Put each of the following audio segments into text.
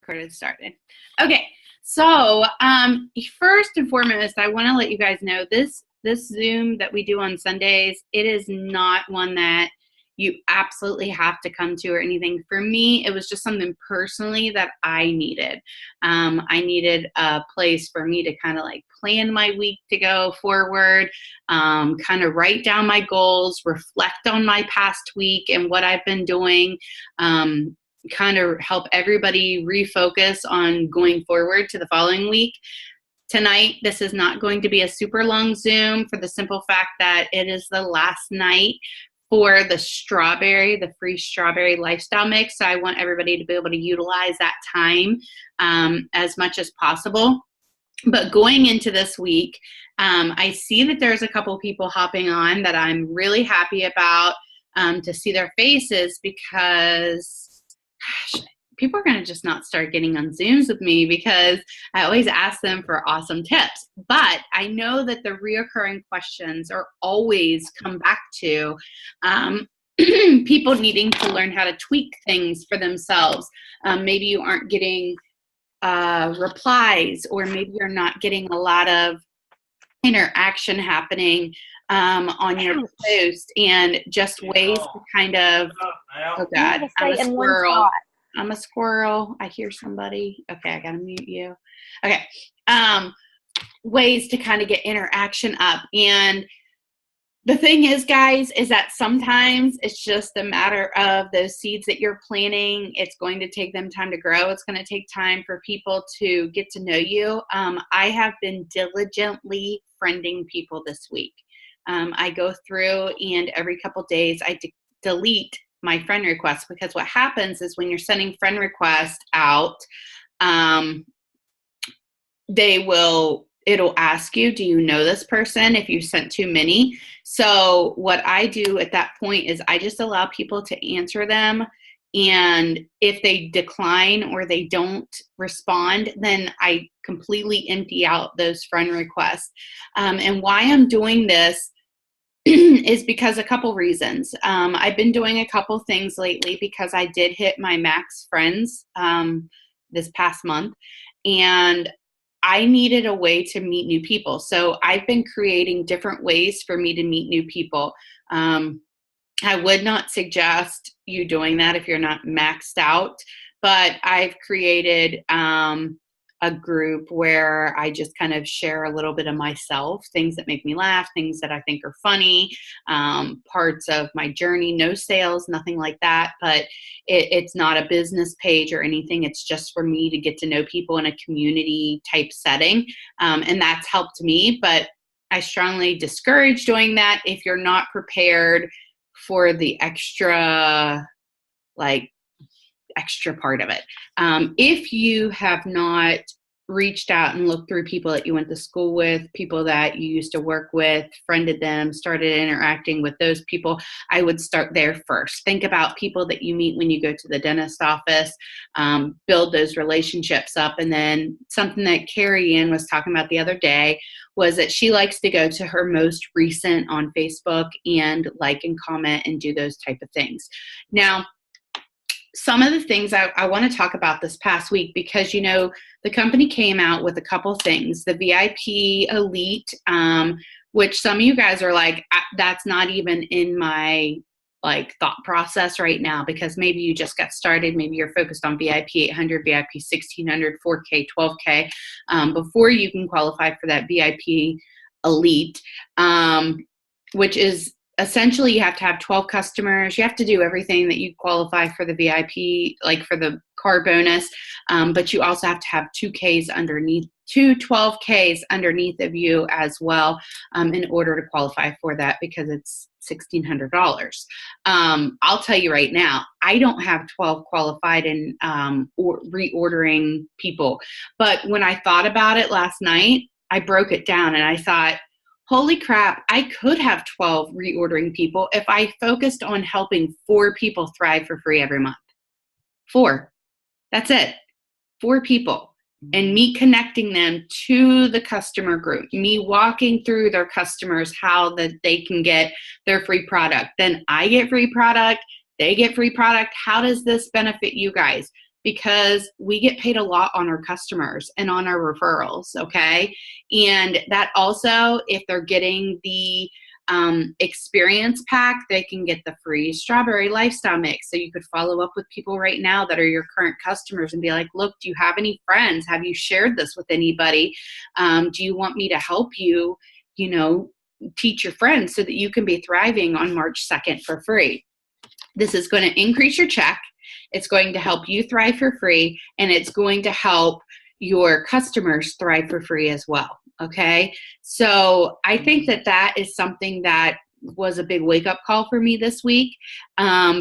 recorded started. Okay, so first and foremost, I want to let you guys know this Zoom that we do on Sundays, it is not one that you absolutely have to come to or anything. For me, it was just something personally that I needed. I needed a place for me to kind of like plan my week to go forward, kind of write down my goals, reflect on my past week and what I've been doing, kind of help everybody refocus on going forward to the following week. Tonight, this is not going to be a super long Zoom for the simple fact that it is the last night for the free strawberry lifestyle mix. So I want everybody to be able to utilize that time as much as possible. But going into this week, I see that there's a couple people hopping on that I'm really happy about to see their faces because, gosh, people are going to just not start getting on Zooms with me because I always ask them for awesome tips. But I know that the reoccurring questions are always come back to people needing to learn how to tweak things for themselves. Maybe you aren't getting replies, or maybe you're not getting a lot of interaction happening on your post, and just ways to kind of, oh God, I'm a squirrel. I'm a squirrel. I hear somebody. Okay, I gotta mute you. Okay. Ways to kind of get interaction up. And the thing is, guys, is that sometimes it's just a matter of those seeds that you're planting. It's going to take them time to grow. It's going to take time for people to get to know you. I have been diligently friending people this week. I go through, and every couple days I delete my friend requests, because what happens is when you're sending friend requests out, it'll ask you, do you know this person, if you sent too many. So what I do at that point is I just allow people to answer them. And if they decline or they don't respond, then I completely empty out those friend requests. And why I'm doing this is because a couple reasons. I've been doing a couple things lately because I did hit my max friends this past month, and I needed a way to meet new people. So I've been creating different ways for me to meet new people. I would not suggest you doing that if you're not maxed out, but I've created a group where I just kind of share a little bit of myself, things that make me laugh, things that I think are funny, parts of my journey, no sales, nothing like that. But it's not a business page or anything. It's just for me to get to know people in a community type setting. And that's helped me, but I strongly discourage doing that if you're not prepared for the extra part of it. If you have not reached out and looked through people that you went to school with, people that you used to work with, friended them, started interacting with those people, I would start there first. Think about people that you meet when you go to the dentist office, build those relationships up. And then something that Carrie Ann was talking about the other day was that she likes to go to her most recent on Facebook and like and comment and do those type of things. Now, some of the things I want to talk about this past week, because, you know, the company came out with a couple things, the VIP Elite, which some of you guys are like, that's not even in my thought process right now, because maybe you just got started. Maybe you're focused on VIP 800, VIP 1600, 4K, 12K, before you can qualify for that VIP Elite, which is essentially you have to have 12 customers. You have to do everything that you qualify for the VIP, like for the car bonus. But you also have to have 2Ks underneath, 12Ks underneath of you as well, in order to qualify for that, because it's $1,600. I'll tell you right now, I don't have 12 qualified and reordering people. But when I thought about it last night, I broke it down and I thought, holy crap, I could have 12 reordering people if I focused on helping 4 people thrive for free every month. 4. That's it. 4 people. And me connecting them to the customer group, me walking through their customers, how that they can get their free product. Then I get free product, they get free product. How does this benefit you guys? because we get paid a lot on our customers and on our referrals, okay? And that also, if they're getting the experience pack, they can get the free strawberry lifestyle mix. So you could follow up with people right now that are your current customers and be like, look, do you have any friends? Have you shared this with anybody? Do you want me to help you, teach your friends so that you can be thriving on March 2nd for free? This is going to increase your check. It's going to help you thrive for free, and it's going to help your customers thrive for free as well. Okay. So I think that is something that was a big wake up call for me this week,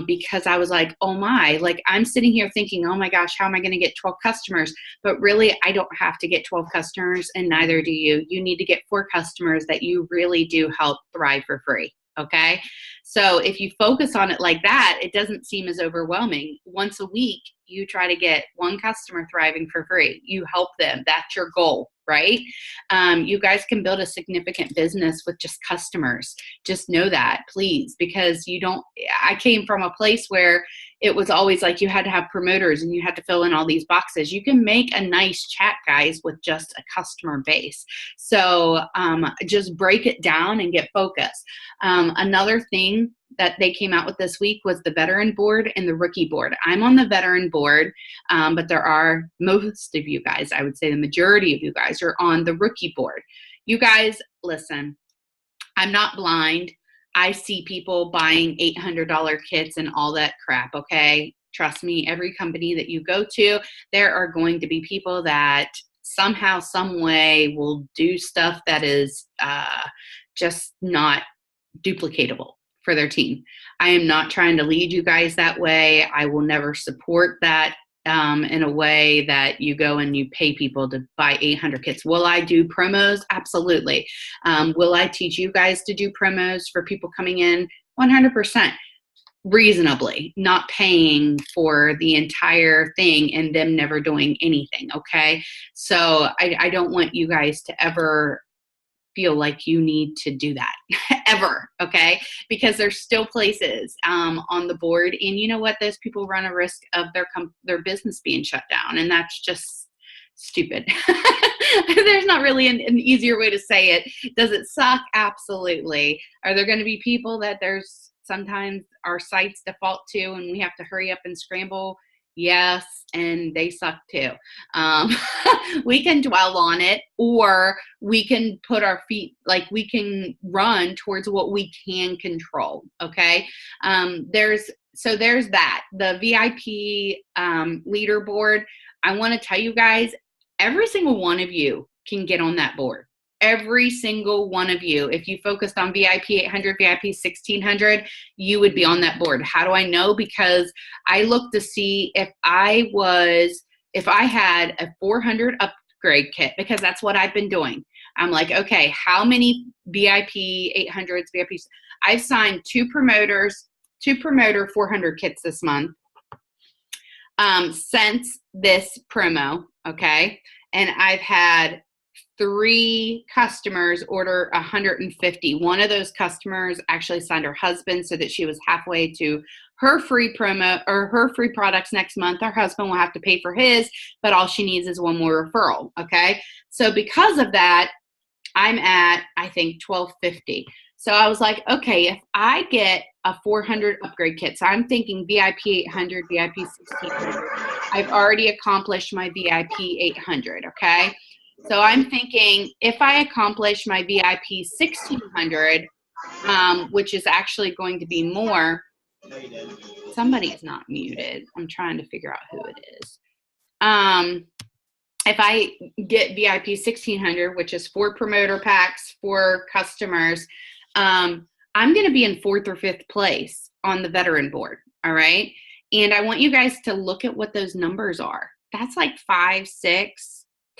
because I was like, oh my, like I'm sitting here thinking, oh my gosh, how am I going to get 12 customers? But really, I don't have to get 12 customers, and neither do you. You need to get 4 customers that you really do help thrive for free. Okay. So if you focus on it like that, it doesn't seem as overwhelming. Once a week, you try to get 1 customer thriving for free. You help them. That's your goal, right? You guys can build a significant business with just customers. Just know that, please, because I came from a place where it was always like you had to have promoters and you had to fill in all these boxes. You can make a nice chat, guys, with just a customer base. So just break it down and get focused. Another thing that they came out with this week was the veteran board and the rookie board. I'm on the veteran board, but there are most of you guys, I would say the majority of you guys are on the rookie board. You guys, listen, I'm not blind. I see people buying $800 kits and all that crap, okay? Trust me, every company that you go to, there are going to be people that somehow, some way will do stuff that is just not duplicatable for their team. I am not trying to lead you guys that way. I will never support that in a way that you go and you pay people to buy 800 kits. Will I do promos? Absolutely. Will I teach you guys to do promos for people coming in? 100%. Reasonably, not paying for the entire thing and them never doing anything, okay? So I don't want you guys to ever feel like you need to do that ever, okay? Because there's still places on the board, and you know what? Those people run a risk of their business being shut down, and that's just stupid. There's not really an easier way to say it. Does it suck? Absolutely. Are there going to be people that there's sometimes our sites default to and we have to hurry up and scramble? Yes, and they suck too. We can dwell on it, or we can put our feet, like we can run towards what we can control, okay? There's that. The VIP leaderboard, I want to tell you guys, every single one of you can get on that board. Every single one of you, if you focused on VIP 800, VIP 1600, you would be on that board. How do I know? Because I looked to see if I had a 400 upgrade kit, because that's what I've been doing. I'm like, okay, how many VIP 800s, VIPs? I've signed 2 promoter 400 kits this month since this promo, okay? And I've had 3 customers order 150. One of those customers actually signed her husband so that she was halfway to her free promo or her free products next month. Her husband will have to pay for his, but all she needs is 1 more referral. Okay. So because of that, I'm at, I think, $1,250. So I was like, okay, if I get a 400 upgrade kit, so I'm thinking VIP 800, VIP 1600, I've already accomplished my VIP 800. Okay. So I'm thinking if I accomplish my VIP 1600, which is actually going to be more, somebody's not muted. I'm trying to figure out who it is. If I get VIP 1600, which is 4 promoter packs for customers, I'm going to be in 4th or 5th place on the veteran board. All right. And I want you guys to look at what those numbers are. That's like $5,000, $6,000,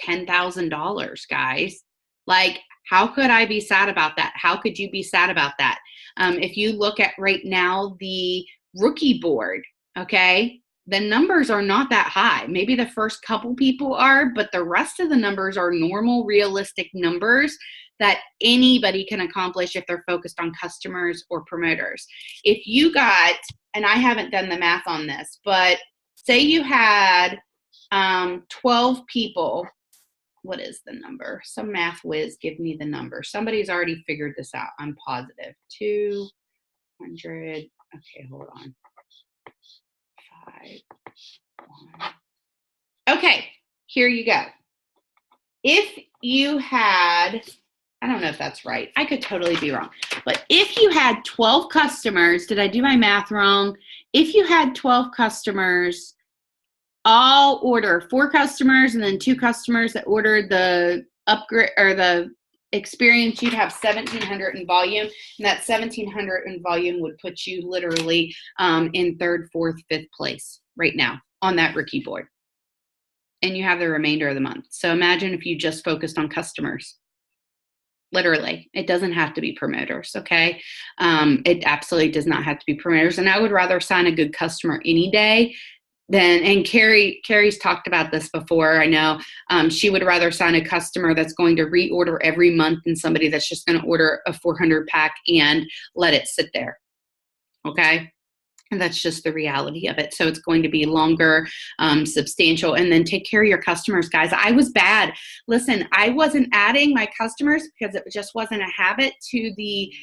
$10,000, guys. Like, how could I be sad about that? How could you be sad about that? If you look at right now, the rookie board, okay, the numbers are not that high. Maybe the first couple people are, but the rest of the numbers are normal, realistic numbers that anybody can accomplish if they're focused on customers or promoters. If you got, and I haven't done the math on this, but say you had 12 people. What is the number? Some math whiz, give me the number. Somebody's already figured this out. I'm positive. 200. Okay, hold on. 5, 1. Okay, here you go. If you had, I don't know if that's right. I could totally be wrong. But if you had 12 customers, did I do my math wrong? If you had 12 customers, all order 4 customers and then 2 customers that ordered the upgrade or the experience, you'd have 1,700 in volume. And that 1,700 in volume would put you literally in 3rd, 4th, 5th place right now on that rookie board. And you have the remainder of the month. So imagine if you just focused on customers. Literally, it doesn't have to be promoters, okay? It absolutely does not have to be promoters. And I would rather sign a good customer any day than, and Carrie's talked about this before, I know. She would rather sign a customer that's going to reorder every month than somebody that's just going to order a 400 pack and let it sit there, okay? And that's just the reality of it. So it's going to be longer, substantial, and then take care of your customers, guys. I was bad. Listen, I wasn't adding my customers because it just wasn't a habit to the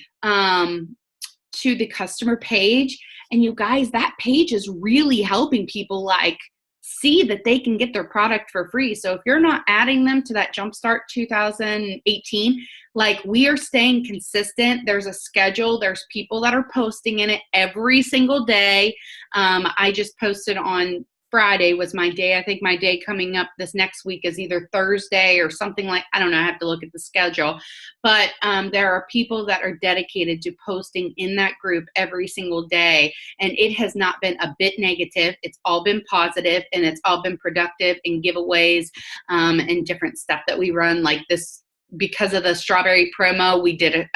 customer page. And you guys, that page is really helping people like see that they can get their product for free. So if you're not adding them to that Jumpstart 2018, like we are staying consistent. There's a schedule. There's people that are posting in it every single day. I just posted on Friday was my day. I think my day coming up this next week is either Thursday or something like, I don't know, I have to look at the schedule. But there are people that are dedicated to posting in that group every single day. And it has not been a bit negative. It's all been positive and it's all been productive in giveaways and different stuff that we run like this. Because of the strawberry promo, we did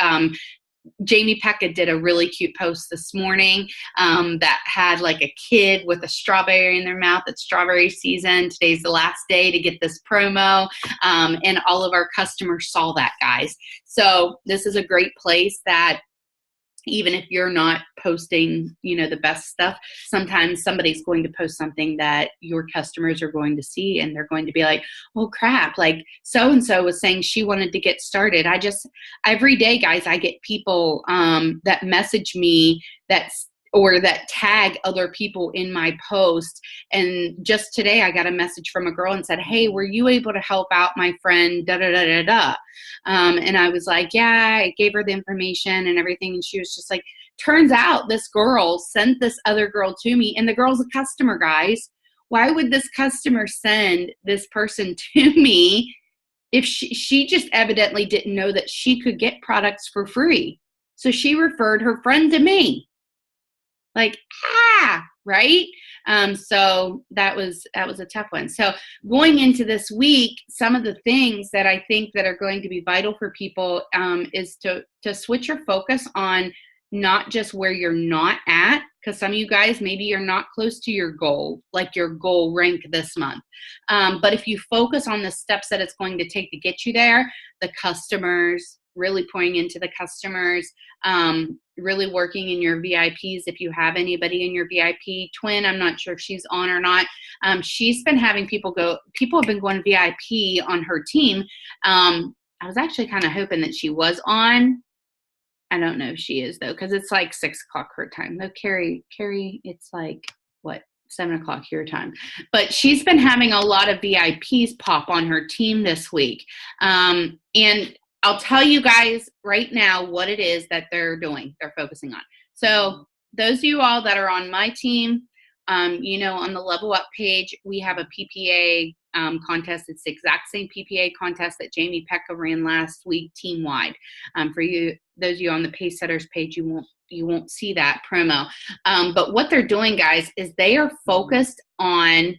Jamie Pecca did a really cute post this morning that had like a kid with a strawberry in their mouth. It's strawberry season. Today's the last day to get this promo. And all of our customers saw that, guys. So this is a great place that even if you're not posting, the best stuff, sometimes somebody's going to post something that your customers are going to see and they're going to be like, oh crap, like so-and-so was saying she wanted to get started. Every day, guys, I get people that message me or that tag other people in my post. And just today I got a message from a girl and said, hey, were you able to help out my friend, da-da-da-da-da? And I was like, yeah, I gave her the information and everything. And she was just like, turns out this girl sent this other girl to me, and the girl's a customer, guys. Why would this customer send this person to me if she just evidently didn't know that she could get products for free? So she referred her friend to me. Like, right? So that was a tough one. So going into this week, some of the things that I think that are going to be vital for people is to switch your focus on not just where you're not at, because some of you guys, maybe you're not close to your goal, like your goal rank this month. But if you focus on the steps that it's going to take to get you there, the customers, really pouring into the customers, really working in your VIPs. If you have anybody in your VIP, Twin, I'm not sure if she's on or not. She's been having people have been going VIP on her team. I was actually kind of hoping that she was on. I don't know if she is though, because it's like 6 o'clock her time. Though Carrie, it's like, what, 7 o'clock your time. But she's been having a lot of VIPs pop on her team this week. And I'll tell you guys right now what it is that they're doing, they're focusing on. So those of you all that are on my team, on the Level Up page, we have a PPA contest. It's the exact same PPA contest that Jamie Pecca ran last week team-wide. For you, those of you on the Pace Setters page, you won't see that promo. But what they're doing, guys, is they are focused on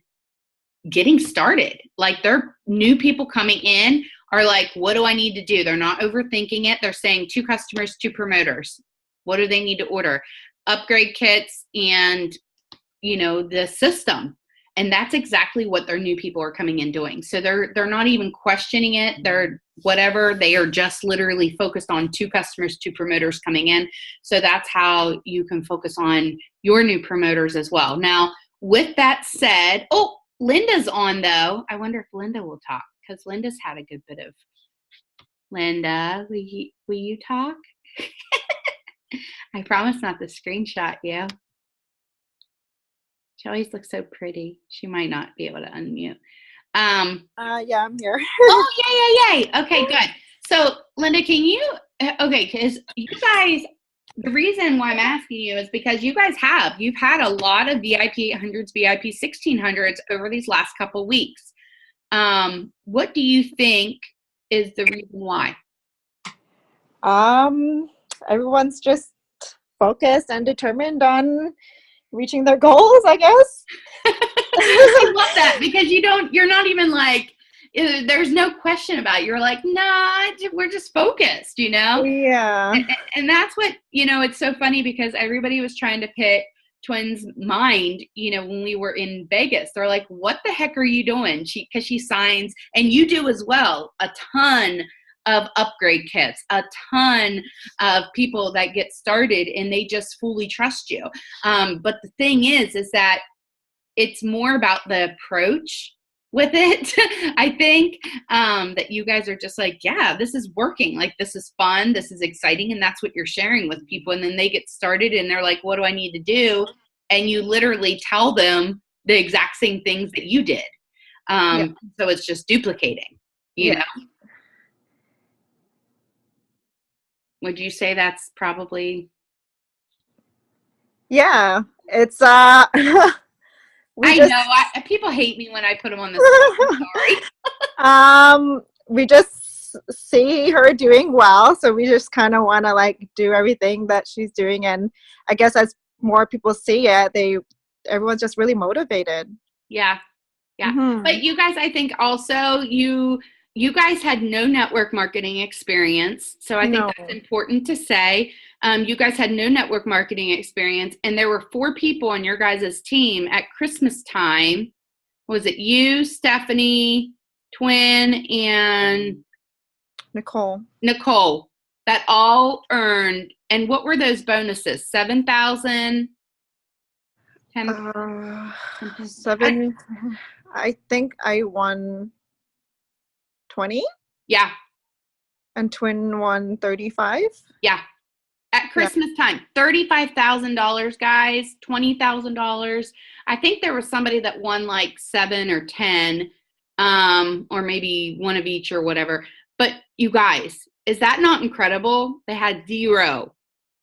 getting started. Like, they're new people coming in are like, what do I need to do? They're not overthinking it. They're saying 2 customers, 2 promoters. What do they need to order? Upgrade kits and, the system. And that's exactly what their new people are coming in doing. So they're not even questioning it. They're whatever. They are just literally focused on 2 customers, 2 promoters coming in. So that's how you can focus on your new promoters as well. Now, with that said, oh, Linda's on though. I wonder if Linda will talk because Linda's had a good bit of. Linda, will you talk? I promise not to screenshot you. She always looks so pretty. She might not be able to unmute. Yeah, I'm here. Oh, yay. Okay, good. So, Linda, can you, okay, because you guys, the reason why I'm asking you is because you've had a lot of VIP 800s, VIP 1600s over these last couple of weeks. What do you think is the reason why? Everyone's just focused and determined on reaching their goals, I guess. I love that because you're not even like, there's no question about it. You're like, nah, we're just focused, Yeah. And that's what, it's so funny because everybody was trying to pick Twin's mind, when we were in Vegas. They're like, what the heck are you doing? Because she signs, and you do as well, a ton of upgrade kits, a ton of people that get started and they just fully trust you. But the thing is that it's more about the approach with it. I think that you guys are just like, yeah, this is working. Like, this is fun. This is exciting. And that's what you're sharing with people. And then they get started and they're like, what do I need to do? And you literally tell them the exact same things that you did. Yeah. So it's just duplicating, you know? Would you say that's probably? Yeah, it's people hate me when I put them on this. Sorry. We just see her doing well, so we just kind of want to like do everything that she's doing, and I guess as more people see it, everyone's just really motivated. Yeah. But you guys, I think also you guys had no network marketing experience, so I think that's important to say. You guys had no network marketing experience, and there were 4 people on your guys' team at Christmas time. Was it you, Stephanie, Twin, and Nicole that all earned? And what were those bonuses? 7,000, 10, 7. I think I won 20. Yeah. And Twin won 35. Yeah. At Christmas time, $35,000, guys, $20,000. I think there was somebody that won like 7 or 10, or maybe one of each or whatever. But you guys, is that not incredible? They had 0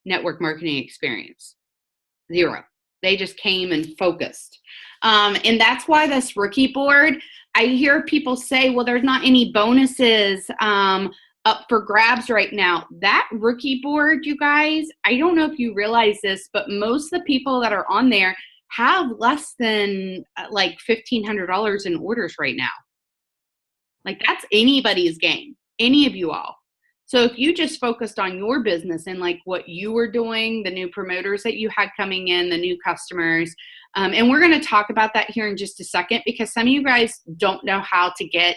network marketing experience. 0. They just came and focused. And that's why this rookie board, I hear people say, well, there's not any bonuses up for grabs right now. That rookie board, you guys, I don't know if you realize this, but most of the people that are on there have less than like $1,500 in orders right now. Like, that's anybody's game, any of you all. So if you just focused on your business and like what you were doing, the new promoters that you had coming in, the new customers, and we're going to talk about that here in just a second, because some of you guys don't know how to get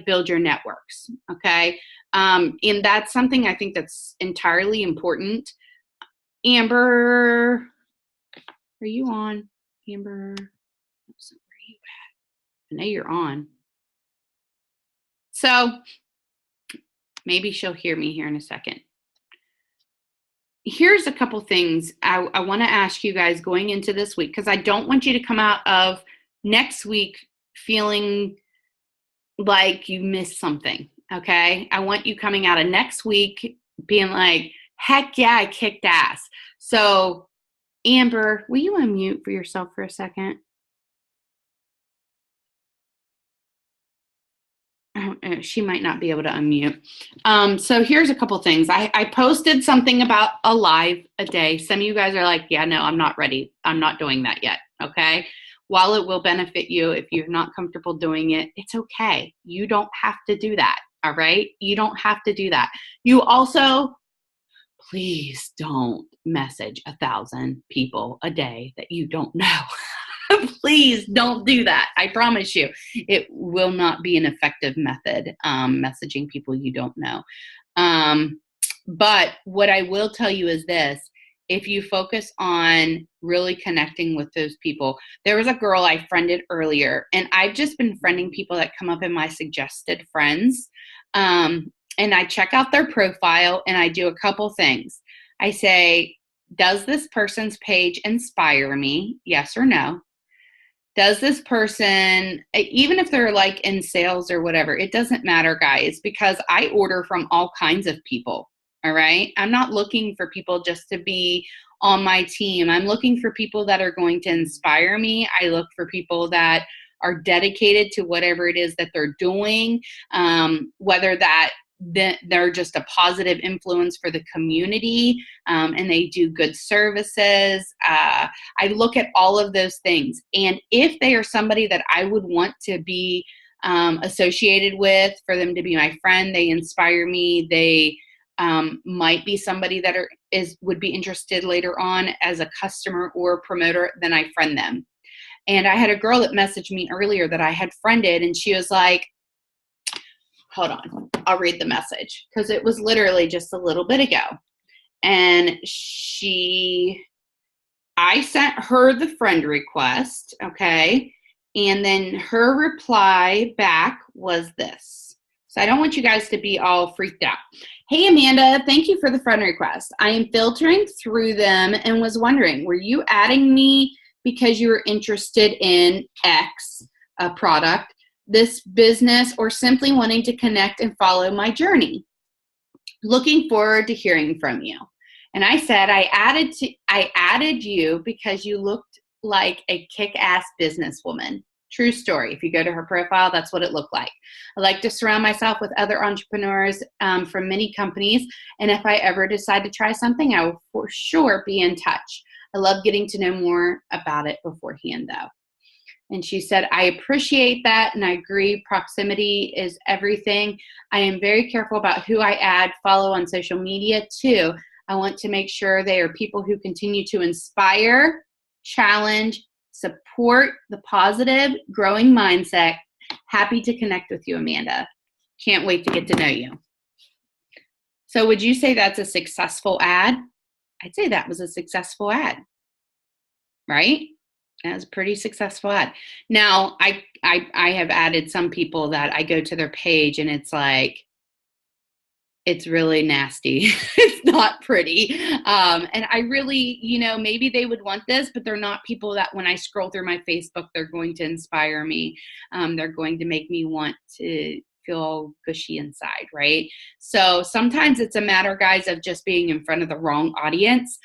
build your networks. Okay. And that's something I think that's entirely important. Amber, are you on? Amber, where are you at? I know you're on. So maybe she'll hear me here in a second. Here's a couple things I want to ask you guys going into this week, because I don't want you to come out of next week feeling like you missed something, okay? I want you coming out of next week being like, heck yeah, I kicked ass. So, Amber, will you unmute for yourself for a second? She might not be able to unmute. So here's a couple things. I posted something about a live a day. Some of you guys are like, yeah, no, I'm not ready. I'm not doing that yet. Okay. While it will benefit you, if you're not comfortable doing it, it's okay. You don't have to do that. All right. You don't have to do that. You also, please don't message 1,000 people a day that you don't know. Please don't do that. I promise you, it will not be an effective method, messaging people you don't know. But what I will tell you is this: if you focus on really connecting with those people. There was a girl I friended earlier, and I've just been friending people that come up in my suggested friends. And I check out their profile and I do a couple things. I say, does this person's page inspire me? Yes or no? Does this person, even if they're like in sales or whatever, it doesn't matter, guys, because I order from all kinds of people. All right. I'm not looking for people just to be on my team. I'm looking for people that are going to inspire me. I look for people that are dedicated to whatever it is that they're doing, whether they're just a positive influence for the community, and they do good services. I look at all of those things. And if they are somebody that I would want to be associated with, for them to be my friend, they inspire me, they might be somebody that would be interested later on as a customer or promoter, then I friend them. And I had a girl that messaged me earlier that I had friended, and she was like, hold on, I'll read the message because it was literally just a little bit ago. And I sent her the friend request, okay? And then her reply back was this. So I don't want you guys to be all freaked out. Hey, Amanda, thank you for the friend request. I am filtering through them and was wondering, were you adding me because you were interested in X, a product, this business, or simply wanting to connect and follow my journey? Looking forward to hearing from you. And I said, I added you because you looked like a kick-ass businesswoman. True story. If you go to her profile, that's what it looked like. I like to surround myself with other entrepreneurs from many companies. And if I ever decide to try something, I will for sure be in touch. I love getting to know more about it beforehand, though. And she said, I appreciate that, and I agree. Proximity is everything. I am very careful about who I follow on social media, too. I want to make sure they are people who continue to inspire, challenge, support the positive, growing mindset. Happy to connect with you, Amanda. Can't wait to get to know you. So would you say that's a successful ad? I'd say that was a successful ad, right? That was a pretty successful ad. Now, I have added some people that I go to their page and it's like, it's really nasty. It's not pretty. And I really, maybe they would want this, but they're not people that when I scroll through my Facebook, they're going to inspire me. They're going to make me want to feel gushy inside, right? So sometimes it's a matter, guys, of just being in front of the wrong audience.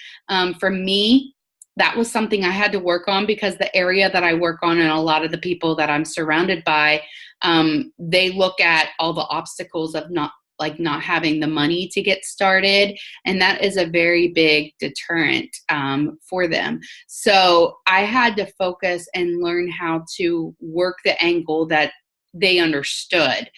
For me, that was something I had to work on because the area that I work on and a lot of the people that I'm surrounded by, they look at all the obstacles of not having the money to get started. And that is a very big deterrent for them. So I had to focus and learn how to work the angle that they understood,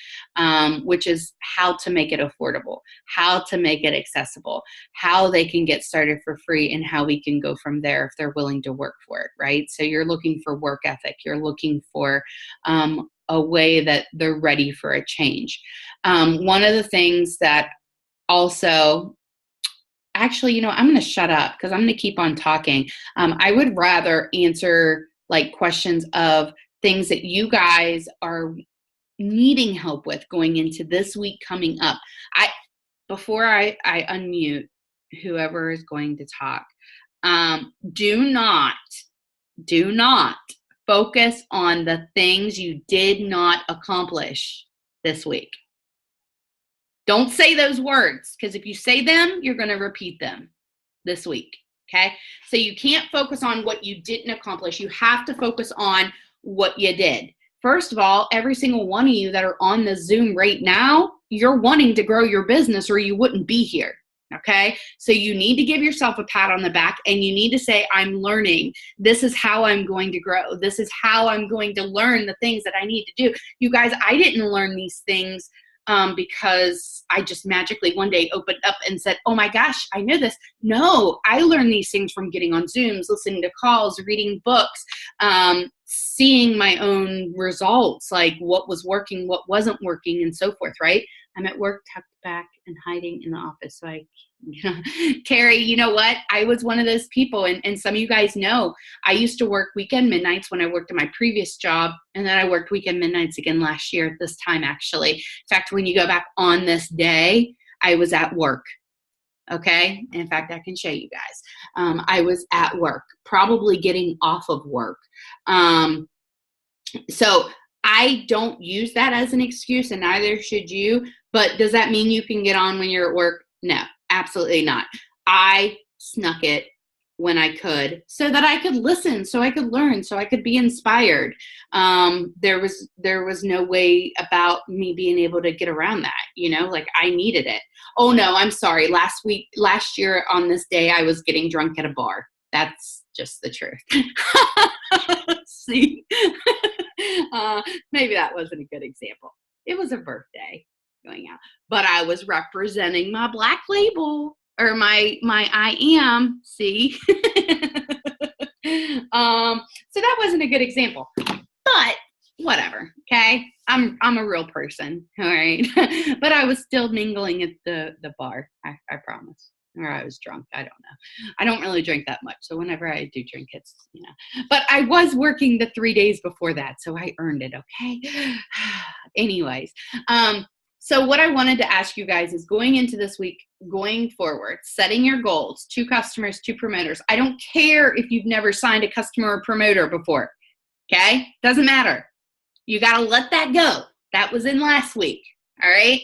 which is how to make it affordable, how to make it accessible, how they can get started for free, and how we can go from there if they're willing to work for it, right? So you're looking for work ethic. You're looking for a way that they're ready for a change. One of the things that also, actually, I'm going to shut up because I'm going to keep on talking. I would rather answer like questions of things that you guys are needing help with going into this week coming up. Before I unmute whoever is going to talk, do not focus on the things you did not accomplish this week. Don't say those words, because if you say them, you're going to repeat them this week. Okay? So you can't focus on what you didn't accomplish. You have to focus on what you did. First of all, every single one of you that are on the Zoom right now, you're wanting to grow your business or you wouldn't be here. Okay? So you need to give yourself a pat on the back and you need to say, I'm learning. This is how I'm going to grow. This is how I'm going to learn the things that I need to do. You guys, I didn't learn these things because I just magically one day opened up and said, oh my gosh, I know this. No, I learned these things from getting on Zooms, listening to calls, reading books, seeing my own results, like what was working, what wasn't working, and so forth, right? I'm at work, tucked back and hiding in the office. So Carrie, you know what? I was one of those people, and some of you guys know, I used to work weekend midnights when I worked at my previous job, and then I worked weekend midnights again last year at this time, actually. In fact, when you go back on this day, I was at work. Okay. In fact, I can show you guys. I was at work, probably getting off of work. So I don't use that as an excuse, and neither should you. But does that mean you can get on when you're at work? No, absolutely not. I snuck it when I could so that I could listen, so I could learn, so I could be inspired. There was no way about me being able to get around that, like I needed it. Oh no, I'm sorry. Last year on this day, I was getting drunk at a bar. That's just the truth. See, maybe that wasn't a good example. It was a birthday going out, but I was representing my Black label, or my I am, see? So that wasn't a good example, but whatever. Okay. I'm a real person. All right. But I was still mingling at the bar. I promise. Or I was drunk. I don't know. I don't really drink that much. So whenever I do drink, it's, but I was working the 3 days before that. So I earned it. Okay. Anyways. So what I wanted to ask you guys is, going into this week, going forward, setting your goals, 2 customers, 2 promoters. I don't care if you've never signed a customer or promoter before. Okay. Doesn't matter. You got to let that go. That was in last week. All right.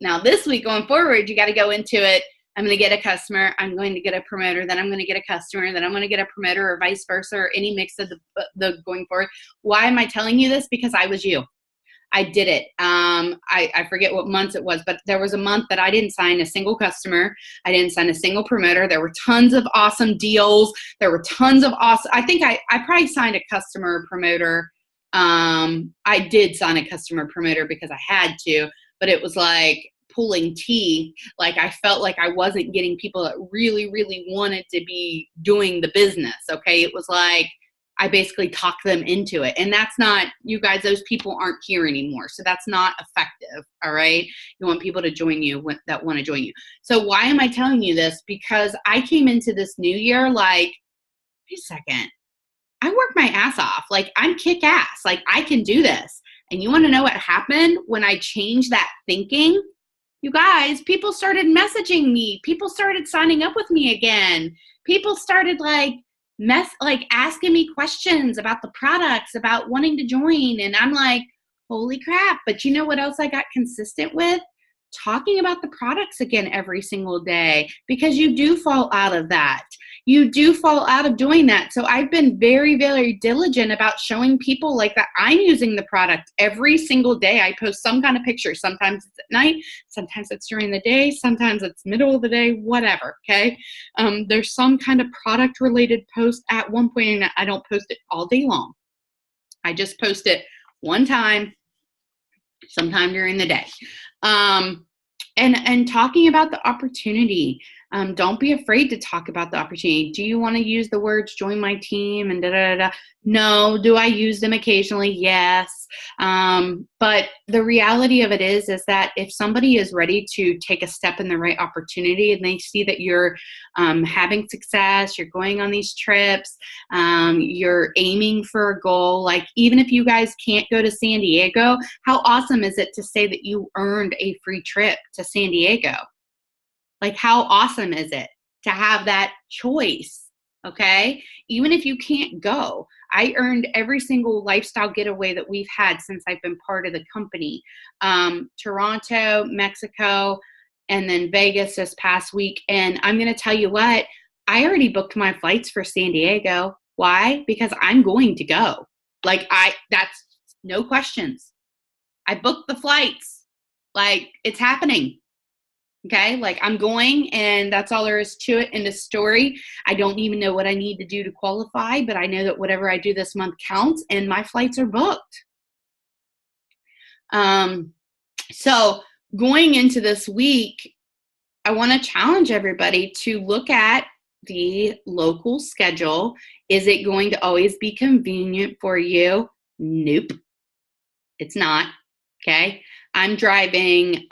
Now this week going forward, you got to go into it. I'm going to get a customer. I'm going to get a promoter. Then I'm going to get a customer. Then I'm going to get a promoter, or vice versa, or any mix of the going forward. Why am I telling you this? Because I was you. I did it. I forget what months it was, but there was a month that I didn't sign a single customer. I didn't sign a single promoter. There were tons of awesome deals. There were tons of awesome. I think I probably signed a customer promoter. I did sign a customer promoter because I had to, but it was like pulling teeth. Like I felt like I wasn't getting people that really, really wanted to be doing the business. Okay. It was like, I basically talked them into it. And that's not, you guys, those people aren't here anymore. So that's not effective. All right. You want people to join you that want to join you. So why am I telling you this? Because I came into this new year like, wait a second, I work my ass off. Like I'm kick ass. Like I can do this. And you want to know what happened when I changed that thinking? You guys, people started messaging me. People started signing up with me again. People started asking me questions about the products, about wanting to join. And I'm like, holy crap. But you know what else I got consistent with? Talking about the products again every single day, because you do fall out of that. You do fall out of doing that. So I've been very, very diligent about showing people like that I'm using the product every single day. I post some kind of picture. Sometimes it's at night. Sometimes it's during the day. Sometimes it's middle of the day, whatever. Okay. There's some kind of product related post at one point, and I don't post it all day long. I just post it one time, sometime during the day. And talking about the opportunity. Don't be afraid to talk about the opportunity. Do you want to use the words join my team and da da da? No. Do I use them occasionally? Yes. But the reality of it is that if somebody is ready to take a step in the right opportunity, and they see that you're having success, you're going on these trips, you're aiming for a goal, like even if you guys can't go to San Diego, how awesome is it to say that you earned a free trip to San Diego? Like, how awesome is it to have that choice? Okay. Even if you can't go, I earned every single lifestyle getaway that we've had since I've been part of the company. Toronto, Mexico, and then Vegas this past week. And I'm going to tell you what, I already booked my flights for San Diego. Why? Because I'm going to go. That's no questions. I booked the flights. Like, it's happening. Okay, like I'm going, and that's all there is to it in the story. I don't even know what I need to do to qualify, but I know that whatever I do this month counts, and my flights are booked. So going into this week, I want to challenge everybody to look at the local schedule. Is it going to always be convenient for you? Nope, it's not. Okay. I'm driving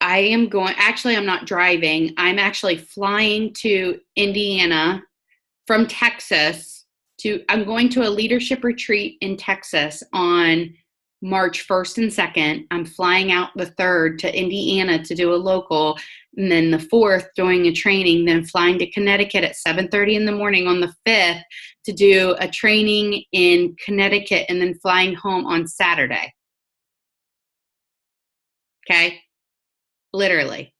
I'm not driving. I'm actually flying to Indiana from Texas I'm going to a leadership retreat in Texas on March 1st and 2nd. I'm flying out the 3rd to Indiana to do a local, and then the 4th doing a training, then flying to Connecticut at 7:30 in the morning on the 5th to do a training in Connecticut, and then flying home on Saturday. Okay? Literally.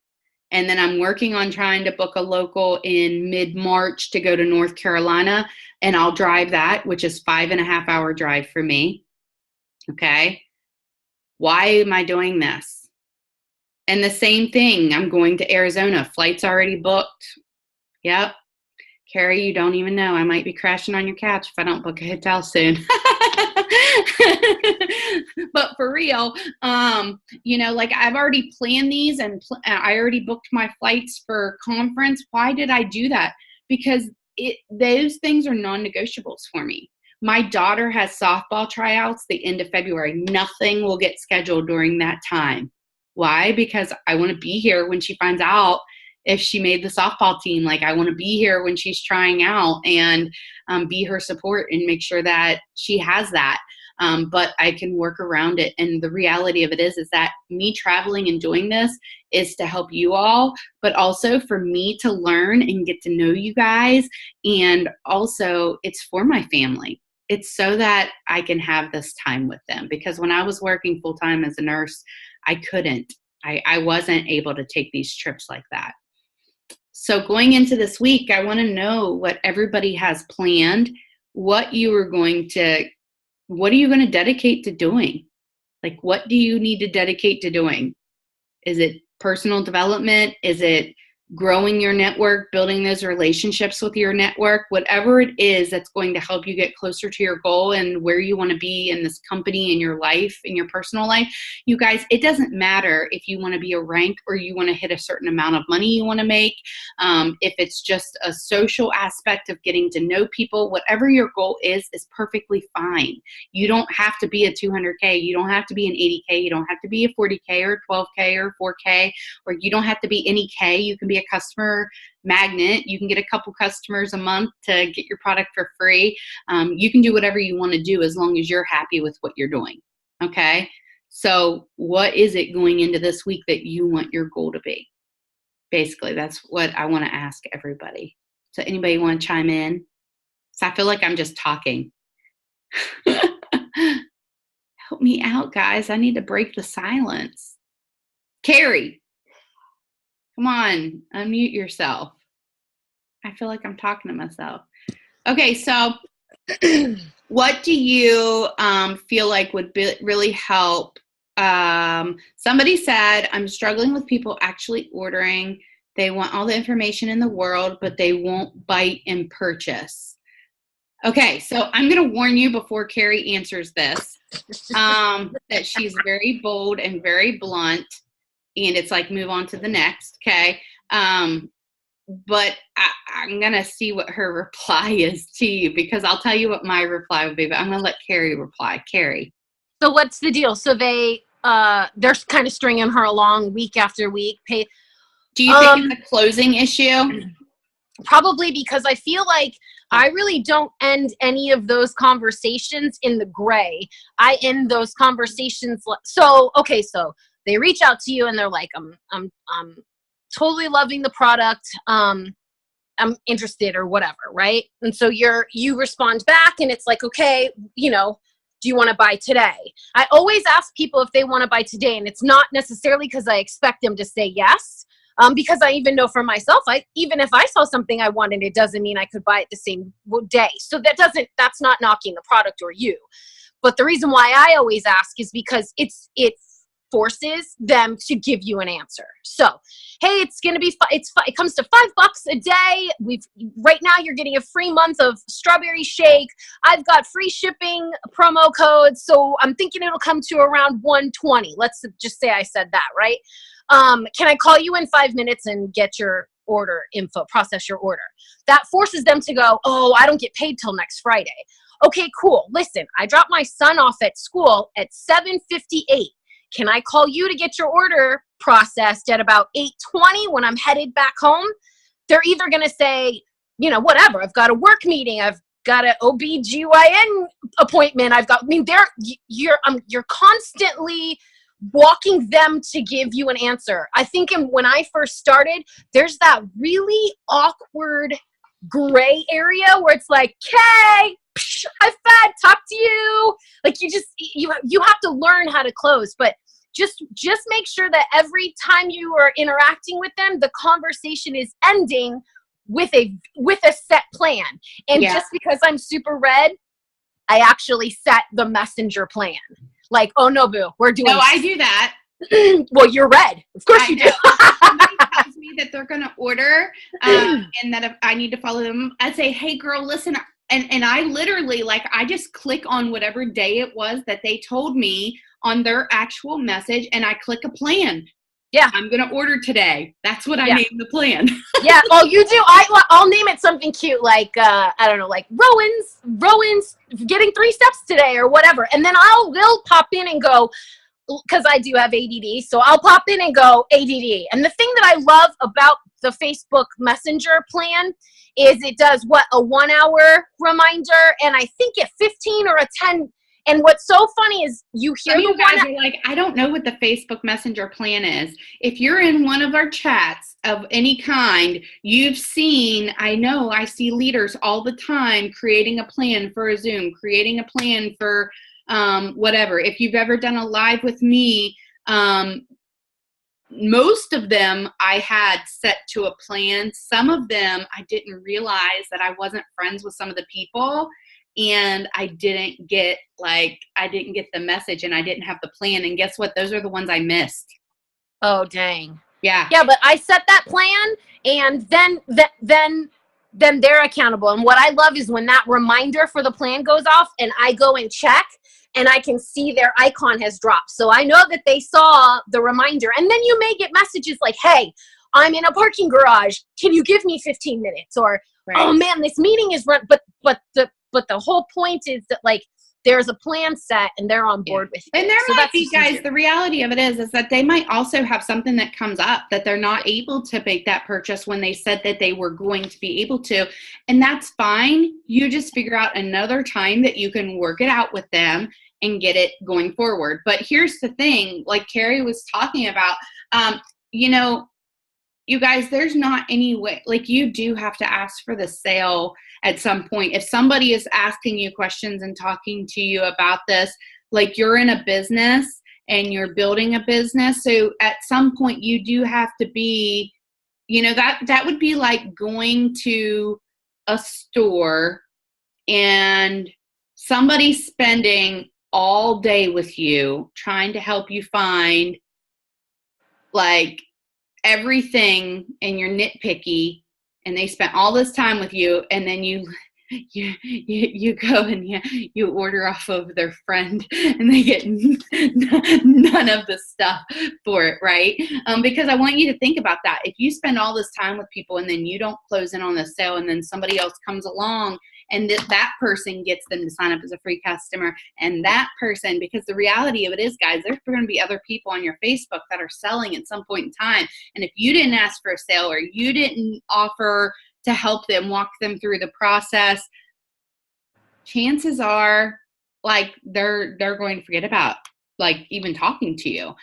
And then I'm working on trying to book a local in mid-March to go to North Carolina, and I'll drive that, which is 5.5-hour drive for me. Okay. Why am I doing this? And the same thing, I'm going to Arizona. Flight's already booked. Yep. Carrie, you don't even know. I might be crashing on your couch if I don't book a hotel soon. But for real, like I've already planned these, and I already booked my flights for conference. Why did I do that? Because those things are non-negotiables for me. My daughter has softball tryouts the end of February. Nothing will get scheduled during that time. Why? Because I want to be here when she finds out if she made the softball team. Like, I want to be here when she's trying out and be her support and make sure that she has that. But I can work around it. And the reality of it is that me traveling and doing this is to help you all, but also for me to learn and get to know you guys. And also it's for my family. It's so that I can have this time with them, because when I was working full time as a nurse, I couldn't. I wasn't able to take these trips like that. So going into this week, I want to know what everybody has planned, what are you going to dedicate to doing? Like, what do you need to dedicate to doing? Is it personal development? Is it growing your network, building those relationships with your network? Whatever it is that's going to help you get closer to your goal and where you want to be in this company, in your life, in your personal life. You guys, it doesn't matter if you want to be a rank or you want to hit a certain amount of money you want to make. If it's just a social aspect of getting to know people, whatever your goal is perfectly fine. You don't have to be a 200K. You don't have to be an 80K. You don't have to be a 40K or 12K or 4K, or you don't have to be any K. You can be a customer magnet. You can get a couple customers a month to get your product for free. You can do whatever you want to do as long as you're happy with what you're doing. Okay. So what is it going into this week that you want your goal to be? Basically, that's what I want to ask everybody. So anybody want to chime in? So I feel like I'm just talking. Help me out, guys. I need to break the silence. Carrie, come on, unmute yourself. I feel like I'm talking to myself. Okay, so what do you feel like would really help? Somebody said, I'm struggling with people actually ordering. They want all the information in the world, but they won't bite and purchase. Okay, so I'm going to warn you before Carrie answers this, that she's very bold and very blunt. And it's like, move on to the next, okay? But I'm going to see what her reply is to you, because I'll tell you what my reply would be, but I'm going to let Carrie reply. Carrie. So what's the deal? So they're kind of stringing her along week after week. Do you think it's a closing issue? Probably, because I feel like I really don't end any of those conversations in the gray. I end those conversations. So they reach out to you and they're like, I'm totally loving the product. I'm interested or whatever. Right. And so you respond back and it's like, okay, do you want to buy today? I always ask people if they want to buy today. And it's not necessarily because I expect them to say yes. Because I even know for myself, even if I saw something I wanted, it doesn't mean I could buy it the same day. So that's not knocking the product or you. But the reason why I always ask is because it forces them to give you an answer. So, hey, it's going to be, it comes to $5 a day. Right now you're getting a free month of strawberry shake. I've got free shipping promo codes. So I'm thinking it'll come to around $120. Let's just say I said that, right? Can I call you in 5 minutes and get your order info, process your order? That forces them to go, oh, I don't get paid till next Friday. Okay, cool. Listen, I dropped my son off at school at 7:58. can I call you to get your order processed at about 8:20 when I'm headed back home? They're either going to say, you know, whatever, I've got a work meeting, I've got an OBGYN appointment, you're constantly walking them to give you an answer. I think when I first started, there's that really awkward gray area where it's like, "Okay, I've fed, talk to you." Like you have to learn how to close, but just make sure that every time you are interacting with them, the conversation is ending with a set plan. And just because I'm super red, I actually set the messenger plan. Like, oh no, boo, we're doing. No, I do that. Well, you're red. Of course you do. Somebody tells me that they're going to order, and that if I need to follow them, I say, "Hey, girl, listen." And I literally, like, I just click on whatever day it was that they told me on their actual message, and I click a plan. Yeah. I'm going to order today. That's what I name the plan. Yeah. Oh, you do? I'll name it something cute, like, I don't know, like Rowan's getting 3 steps today or whatever. And then we'll pop in and go, because I do have ADD. So I'll pop in and go ADD. And the thing that I love about the Facebook Messenger plan is it does a 1 hour reminder, and I think at 15 or a 10. And what's so funny is you hear you guys are like, I don't know what the Facebook Messenger plan is. If you're in one of our chats of any kind, you've seen, I see leaders all the time creating a plan for a Zoom, creating a plan for whatever. If you've ever done a live with me, most of them I had set to a plan. Some of them I didn't realize that I wasn't friends with some of the people, and I didn't get the message, and I didn't have the plan. And guess what? Those are the ones I missed. Oh, dang. Yeah. Yeah, but I set that plan, and then they're accountable. And what I love is when that reminder for the plan goes off and I go and check, and I can see their icon has dropped. So I know that they saw the reminder. And then you may get messages like, "Hey, I'm in a parking garage. Can you give me 15 minutes? Or, "Oh man, this meeting is run." But the whole point is that, like, there's a plan set and they're on board with you. And there might be, guys, the reality of it is that they might also have something that comes up that they're not able to make that purchase when they said that they were going to be able to. And that's fine. You just figure out another time that you can work it out with them and get it going forward. But here's the thing, like Carrie was talking about, you guys, there's not any way, like, you do have to ask for the sale at some point. If somebody is asking you questions and talking to you about this, like, you're in a business and you're building a business. So at some point you do have to be, that would be like going to a store and somebody spending all day with you trying to help you find, like, everything, and you're nitpicky, and they spent all this time with you, and then you go and you order off of their friend, and they get none of the stuff for it, right? Because I want you to think about that. If you spend all this time with people and then you don't close in on the sale, and then somebody else comes along and that person gets them to sign up as a free customer, and that person, because the reality of it is, guys, there's going to be other people on your Facebook that are selling at some point in time. And if you didn't ask for a sale, or you didn't offer to help them, walk them through the process, chances are, like, they're going to forget about, like, even talking to you,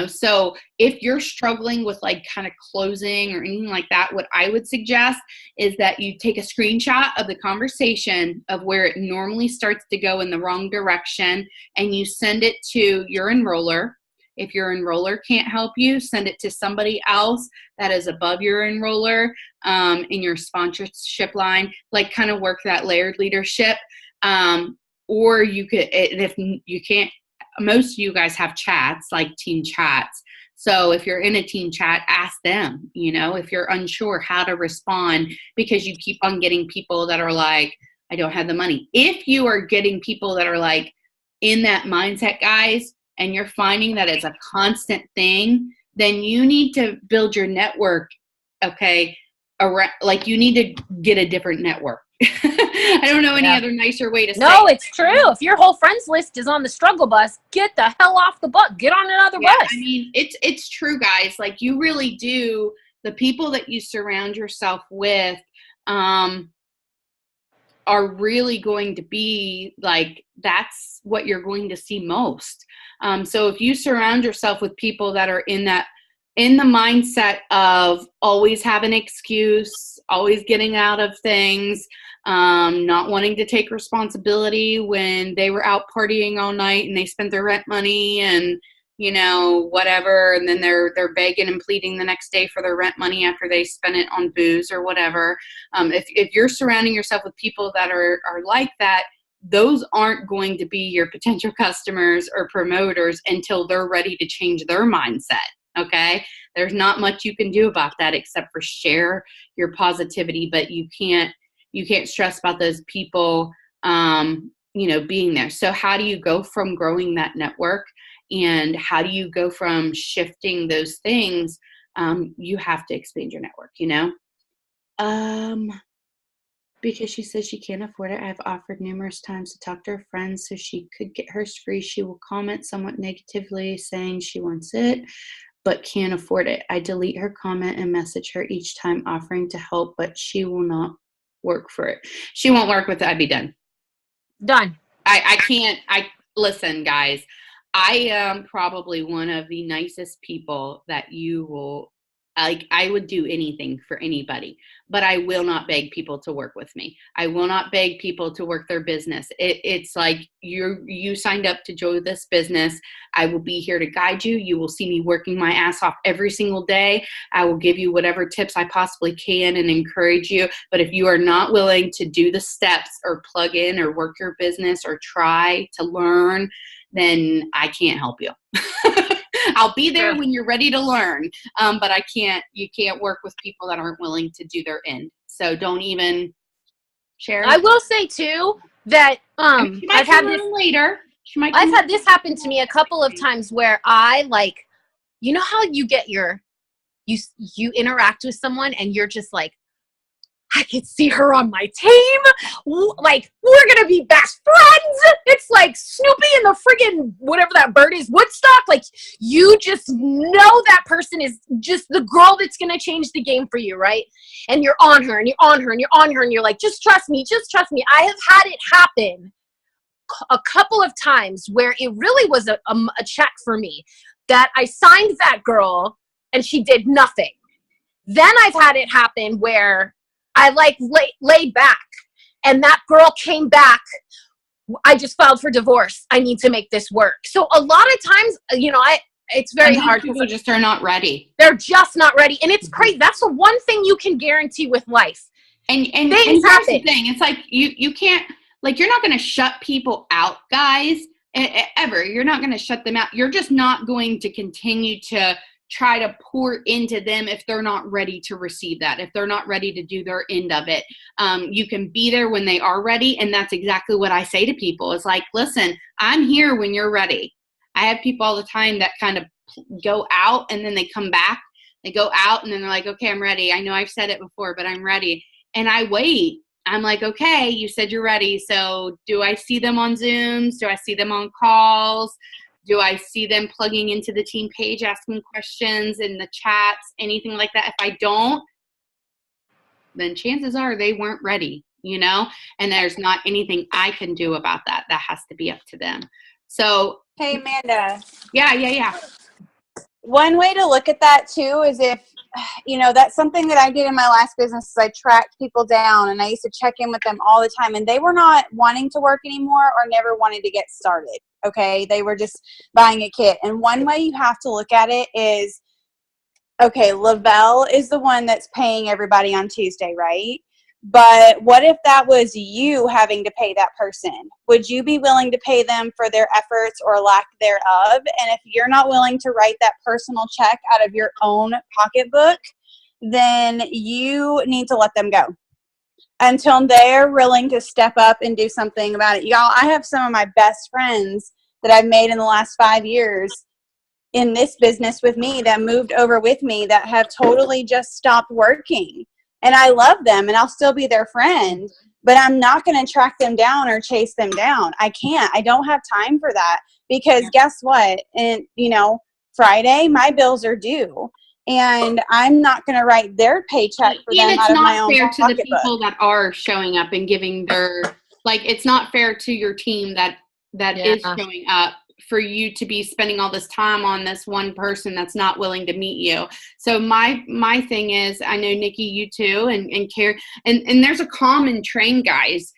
So if you're struggling with, like, kind of closing or anything like that, what I would suggest is that you take a screenshot of the conversation of where it normally starts to go in the wrong direction, and you send it to your enroller. If your enroller can't help you, send it to somebody else that is above your enroller in your sponsorship line, like, kind of work that layered leadership. Or you could, if you can't, most of you guys have chats, like team chats. So if you're in a team chat, ask them, if you're unsure how to respond, because you keep on getting people that are like, I don't have the money. If you are getting people that are like in that mindset, guys, and you're finding that it's a constant thing, then you need to build your network, okay, around, like you need to get a different network. I don't know any other nicer way to say it. No, it's true. If your whole friends list is on the struggle bus, get the hell off the bus. Get on another bus. I mean, it's true, guys. Like you really do. The people that you surround yourself with are really going to be like, that's what you're going to see most. So if you surround yourself with people that are in the mindset of always have an excuse, always getting out of things, not wanting to take responsibility when they were out partying all night and they spent their rent money and, you know, whatever, and then they're begging and pleading the next day for their rent money after they spent it on booze or whatever. If you're surrounding yourself with people that are like that, those aren't going to be your potential customers or promoters until they're ready to change their mindset. Okay. There's not much you can do about that except for share your positivity, but you can't stress about those people, you know, being there. So how do you go from growing that network, and how do you go from shifting those things? You have to expand your network, you know, because she says she can't afford it. I've offered numerous times to talk to her friends so she could get hers free. She will comment somewhat negatively saying she wants it, but can't afford it. I delete her comment and message her each time offering to help, but she will not work for it. She won't work with it. I'd be done. Done. I can't. Listen, guys, I am probably one of the nicest people that you will, like, I would do anything for anybody, but I will not beg people to work with me. I will not beg people to work their business. It's like you signed up to join this business. I will be here to guide you. You will see me working my ass off every single day. I will give you whatever tips I possibly can and encourage you. But if you are not willing to do the steps or plug in or work your business or try to learn, then I can't help you. I'll be there when you're ready to learn. But you can't work with people that aren't willing to do their end. So don't even share. I will say too that I've had this later. I've had this happen to me a couple of times where I, like, you know how you get you interact with someone and you're just like, I could see her on my team. Like, we're going to be best friends. It's like Snoopy and the friggin' whatever that bird is, Woodstock. Like, you just know that person is just the girl that's going to change the game for you, right? And you're on her and you're on her and you're on her and you're like, just trust me, just trust me. I have had it happen a couple of times where it really was a check for me that I signed that girl and she did nothing. Then I've had it happen where I like laid back and that girl came back. I just filed for divorce. I need to make this work. So a lot of times, you know, it's very hard. People just are not ready. They're just not ready. And it's crazy. That's the one thing you can guarantee with life. And things happen. The thing. It's like you can't, like, you're not going to shut people out, guys, ever. You're not going to shut them out. You're just not going to continue to try to pour into them if they're not ready to receive that, if they're not ready to do their end of it. You can be there when they are ready. And that's exactly what I say to people. It's like, listen, I'm here when you're ready. I have people all the time that kind of go out and then they come back. They go out and then they're like, okay, I'm ready. I know I've said it before, but I'm ready. And I wait. I'm like, okay, you said you're ready. So do I see them on Zooms? Do I see them on calls? Do I see them plugging into the team page, asking questions in the chats, anything like that? If I don't, then chances are they weren't ready, you know? And there's not anything I can do about that. That has to be up to them. So. Hey, Amanda. Yeah. One way to look at that too is if, you know, that's something that I did in my last business is I tracked people down and I used to check in with them all the time and they were not wanting to work anymore or never wanted to get started. Okay. They were just buying a kit. And one way you have to look at it is, okay, Lavelle is the one that's paying everybody on Tuesday, right? But what if that was you having to pay that person? Would you be willing to pay them for their efforts or lack thereof? And if you're not willing to write that personal check out of your own pocketbook, then you need to let them go until they're willing to step up and do something about it. Y'all, I have some of my best friends that I've made in the last 5 years in this business with me that moved over with me that have totally just stopped working. and I love them and I'll still be their friend, but I'm not going to track them down or chase them down. I can't. I don't have time for that, because guess what? And Friday, my bills are due, and I'm not going to write their paycheck for them out of my own pocketbook. It's not fair to the people that are showing up and giving their, like, it's not fair to your team that is showing up for you to be spending all this time on this one person that's not willing to meet you. So my thing is, I know Nikki, you too, and Carrie, and there's a common trend, guys,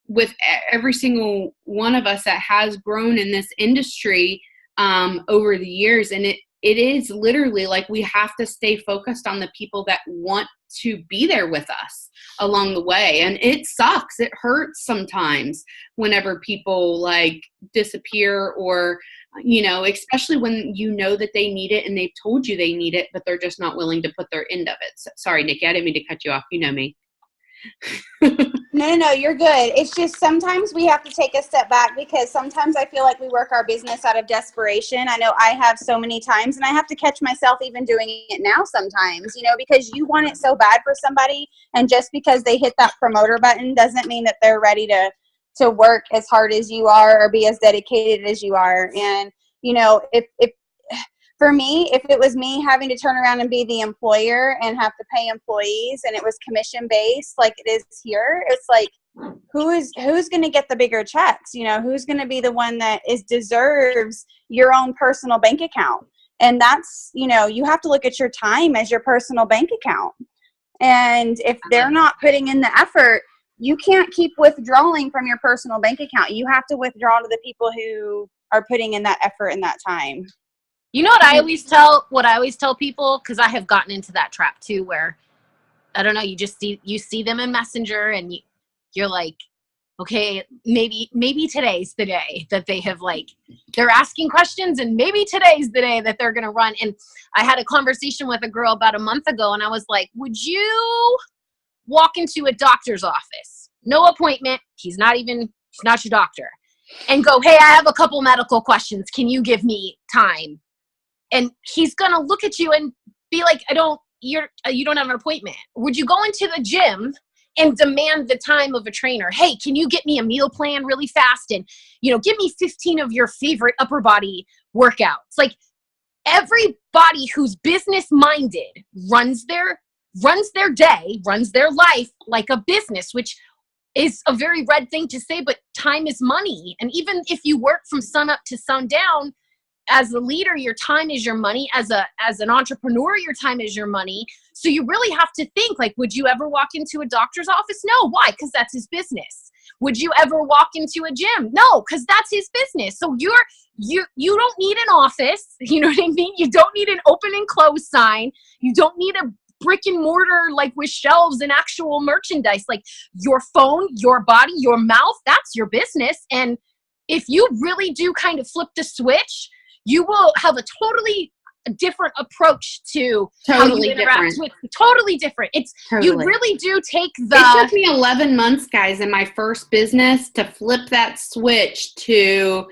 with every single one of us that has grown in this industry over the years. And it is literally like, we have to stay focused on the people that want to be there with us along the way. And it sucks. It hurts sometimes whenever people like disappear, or, especially when that they need it and they've told you they need it, but they're just not willing to put their end of it. So, sorry, Nikki, I didn't mean to cut you off. You know me. No, you're good. It's just sometimes we have to take a step back, because sometimes I feel like we work our business out of desperation. I know I have so many times, and I have to catch myself even doing it now sometimes, because you want it so bad for somebody, and just because they hit that promoter button doesn't mean that they're ready to work as hard as you are or be as dedicated as you are. And, if for me, if it was me having to turn around and be the employer and have to pay employees, and it was commission based like it is here, it's like, who's going to get the bigger checks? Who's going to be the one that deserves your own personal bank account? And that's, you have to look at your time as your personal bank account. And if they're not putting in the effort, you can't keep withdrawing from your personal bank account. You have to withdraw to the people who are putting in that effort and that time. You know what I always tell people, because I have gotten into that trap too, where I don't know, you see them in Messenger and you're like, okay, maybe today's the day that they have, like, they're asking questions, and maybe today's the day that they're going to run. And I had a conversation with a girl about a month ago, and I was like, would you walk into a doctor's office, no appointment, he's not your doctor, and go, hey, I have a couple medical questions, can you give me time? And he's going to look at you and be like, you don't have an appointment. Would you go into the gym and demand the time of a trainer? Hey, can you get me a meal plan really fast? And, give me 15 of your favorite upper body workouts. Like, everybody who's business minded runs their day, runs their life like a business, which is a very red thing to say, but time is money. And even if you work from sun up to sundown, as a leader, your time is your money. As an entrepreneur, your time is your money. So you really have to think, like, would you ever walk into a doctor's office? No. Why? Because that's his business. Would you ever walk into a gym? No, because that's his business. So you don't need an office. You know what I mean? You don't need an open and close sign. You don't need a brick and mortar, like, with shelves and actual merchandise. Like, your phone, your body, your mouth, that's your business. And if you really do kind of flip the switch, you will have a totally different approach to how you interact with. Totally different. You really do take It took me 11 months, guys, in my first business to flip that switch to,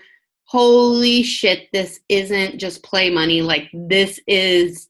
holy shit, this isn't just play money. Like, this is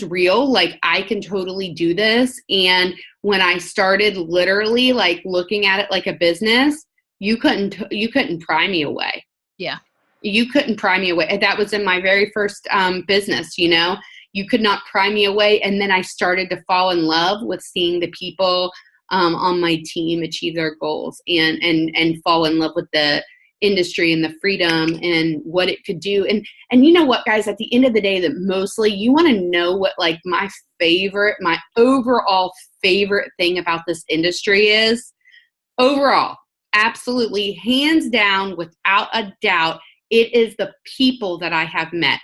real. Like, I can totally do this. And when I started literally, like, looking at it like a business, you couldn't pry me away. Yeah. You couldn't pry me away. That was in my very first business, you could not pry me away. And then I started to fall in love with seeing the people on my team achieve their goals and fall in love with the industry and the freedom and what it could do. And you know what, guys, at the end of the day, that mostly you want to know what, like, my overall favorite thing about this industry is. Overall, absolutely, hands down, without a doubt, it is the people that I have met.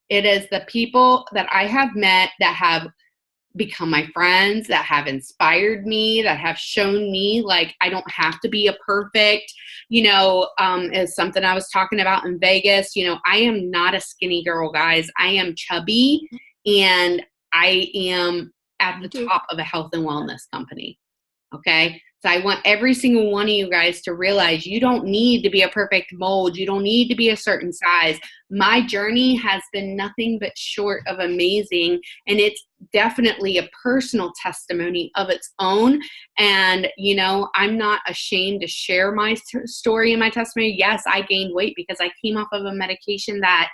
It is the people that I have met that have become my friends, that have inspired me, that have shown me, like, I don't have to be a perfect, is something I was talking about in Vegas. I am not a skinny girl, guys. I am chubby, and I am at the top of a health and wellness company. Okay. So I want every single one of you guys to realize you don't need to be a perfect mold. You don't need to be a certain size. My journey has been nothing but short of amazing, and it's definitely a personal testimony of its own. And, you know, I'm not ashamed to share my story and my testimony. Yes, I gained weight because I came off of a medication that,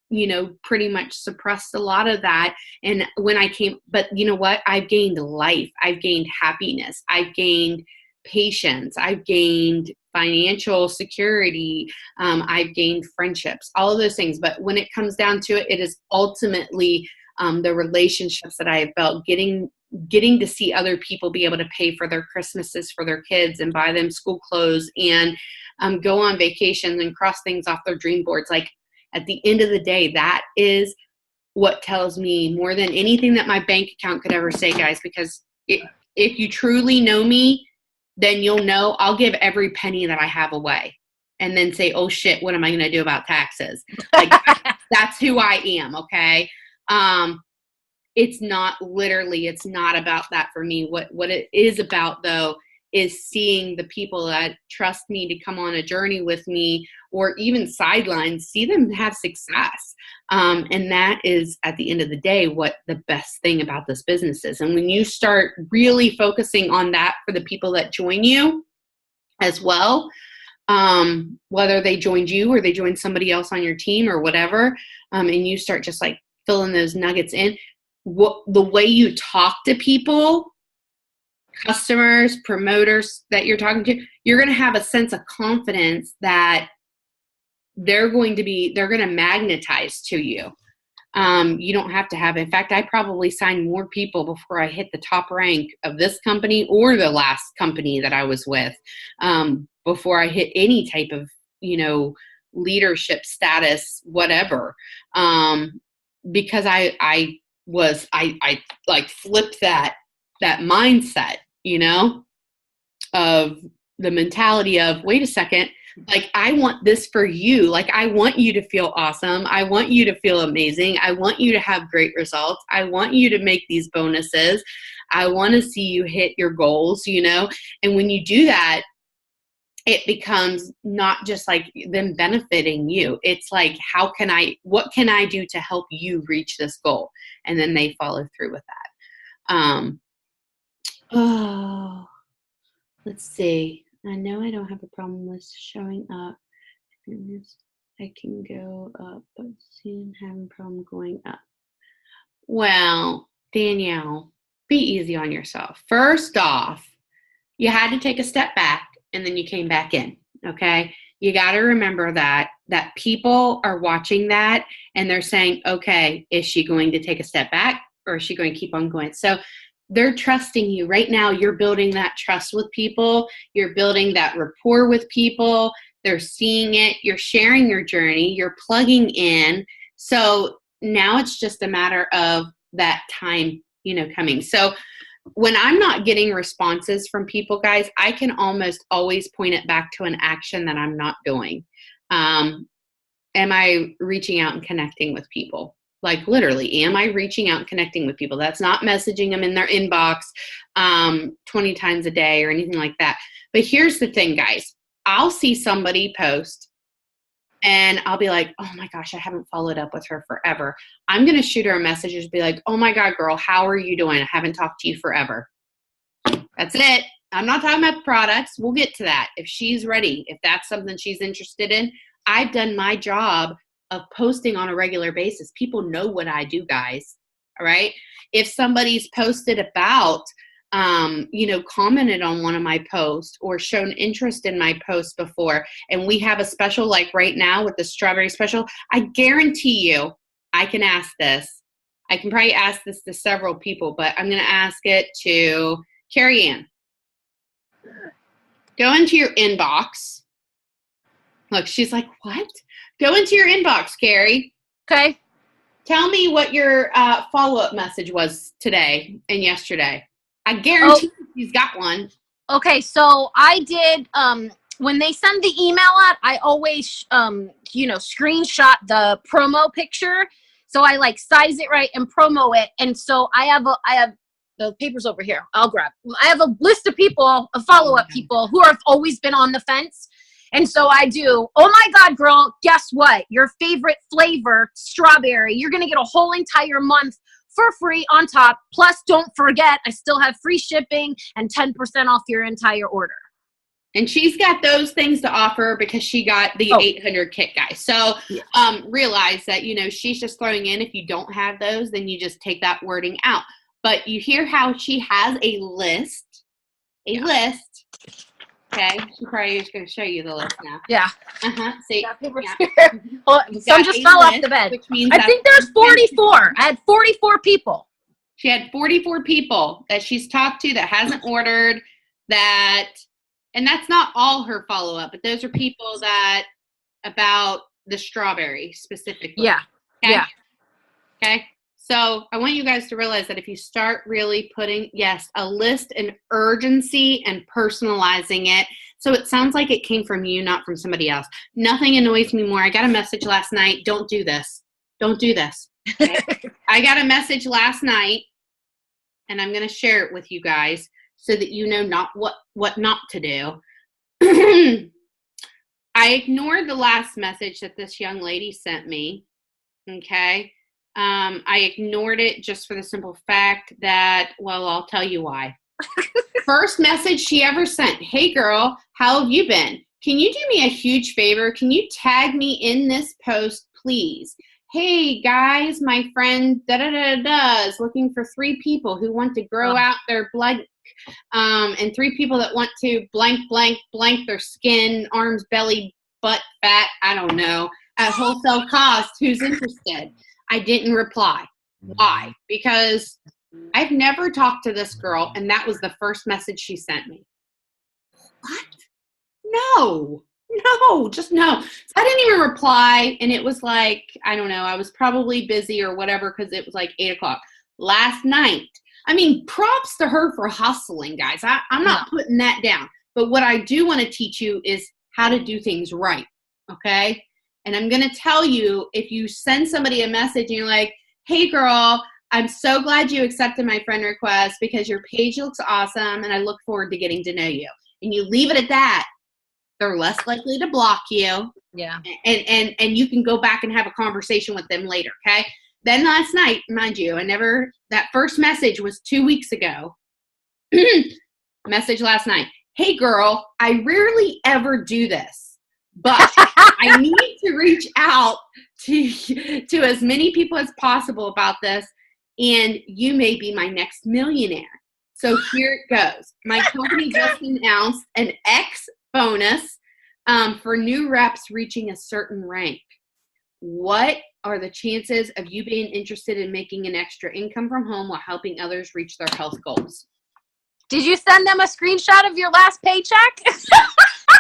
you know, pretty much suppressed a lot of that. And when I came, but you know what? I've gained life. I've gained happiness. I've gained patience. I've gained financial security. I've gained friendships, all of those things. But when it comes down to it, it is ultimately the relationships that I have built, getting to see other people be able to pay for their Christmases for their kids and buy them school clothes and go on vacations and cross things off their dream boards. Like, at the end of the day, that is what tells me more than anything that my bank account could ever say, guys, because if you truly know me, then you'll know I'll give every penny that I have away and then say, oh shit, what am I going to do about taxes? Like, that's who I am. Okay. It's not about that for me. What it is about, though, is seeing the people that trust me to come on a journey with me, or even sidelines, see them have success. And that is, at the end of the day, what the best thing about this business is. And when you start really focusing on that for the people that join you as well, whether they joined you or they joined somebody else on your team or whatever, and you start just like filling those nuggets in, the way you talk to people, customers, promoters that you're talking to, you're going to have a sense of confidence that they're going to magnetize to you. You don't have to have, in fact, I probably signed more people before I hit the top rank of this company or the last company that I was with, before I hit any type of, you know, leadership status, whatever. Because I like flipped that mindset, you know, of the mentality of, wait a second, like, I want this for you. Like, I want you to feel awesome. I want you to feel amazing. I want you to have great results. I want you to make these bonuses. I want to see you hit your goals, you know? And when you do that, it becomes not just like them benefiting you. It's like, what can I do to help you reach this goal? And then they follow through with that. Oh, let's see. I know I don't have a problem with showing up. I can go up, but soon having a problem going up. Well, Danielle, be easy on yourself. First off, you had to take a step back and then you came back in, okay? You got to remember that people are watching that and they're saying, okay, is she going to take a step back or is she going to keep on going? So they're trusting you. Right now, you're building that trust with people. You're building that rapport with people. They're seeing it. You're sharing your journey. You're plugging in. So now it's just a matter of that time, you know, coming. So when I'm not getting responses from people, guys, I can almost always point it back to an action that I'm not doing. Am I reaching out and connecting with people? Like, literally, am I reaching out and connecting with people? That's not messaging them in their inbox 20 times a day or anything like that. But here's the thing, guys. I'll see somebody post and I'll be like, oh my gosh, I haven't followed up with her forever. I'm going to shoot her a message and be like, oh my God, girl, how are you doing? I haven't talked to you forever. That's it. I'm not talking about products. We'll get to that. If she's ready, if that's something she's interested in, I've done my job of posting on a regular basis. People know what I do, guys. All right. If somebody's posted about, you know, commented on one of my posts or shown interest in my post before, and we have a special, like right now with the strawberry special, I guarantee you, I can ask this. I can probably ask this to several people, but I'm going to ask it to Carrie Ann. Go into your inbox. Look, she's like, what? Go into your inbox, Carrie. Okay. Tell me what your follow-up message was today and yesterday. I guarantee she's got one. Okay, so I did, when they send the email out, I always, you know, screenshot the promo picture. So I like size it right and promo it. And so I have The paper's over here. I'll grab. I have a list of people, of follow-up people who have always been on the fence. And so I do, oh my God, girl, guess what? Your favorite flavor, strawberry, you're going to get a whole entire month for free on top. Plus, don't forget, I still have free shipping and 10% off your entire order. And she's got those things to offer because she got the 800 kit, guys. So realize that, you know, she's just throwing in. If you don't have those, then you just take that wording out. But you hear how she has a list. List. Okay. She probably is going to show you the list now. Yeah. See? Some just fell off the bed. Which means I think there's 44. I had 44 people. She had 44 people that she's talked to that hasn't ordered that. And that's not all her follow-up, but those are people that, about the strawberry specifically. Yeah. Okay? Yeah. Okay. So I want you guys to realize that if you start really putting, a list and urgency and personalizing it. So it sounds like it came from you, not from somebody else. Nothing annoys me more. I got a message last night. Don't do this. Don't do this. Okay? I got a message last night, and I'm going to share it with you guys, so that you know not what not to do. I ignored the last message that this young lady sent me, okay? I ignored it just for the simple fact that, well, I'll tell you why. First message she ever sent, hey girl, how have you been? Can you do me a huge favor? Can you tag me in this post, please? Hey guys, my friend da-da-da-da is looking for 3 people who want to grow out their blood and 3 people that want to blank, blank, blank their skin, arms, belly, butt, fat, I don't know, at wholesale cost. Who's interested? I didn't reply. Why? Because I've never talked to this girl, and that was the first message she sent me. What? No, just no. So I didn't even reply, and it was like, I don't know, I was probably busy or whatever because it was like 8 o'clock last night. I mean, props to her for hustling, guys. I'm not putting that down. But what I do want to teach you is how to do things right, okay? And I'm going to tell you, if you send somebody a message and you're like, hey, girl, I'm so glad you accepted my friend request because your page looks awesome and I look forward to getting to know you. And you leave it at that, they're less likely to block you. Yeah. And you can go back and have a conversation with them later, okay? Then last night, mind you, that first message was 2 weeks ago. Message last night. Hey girl, I rarely ever do this, but I need to reach out to as many people as possible about this, and you may be my next millionaire. So here it goes. My company just announced an X bonus for new reps reaching a certain rank. What are the chances of you being interested in making an extra income from home while helping others reach their health goals? Did you send them a screenshot of your last paycheck?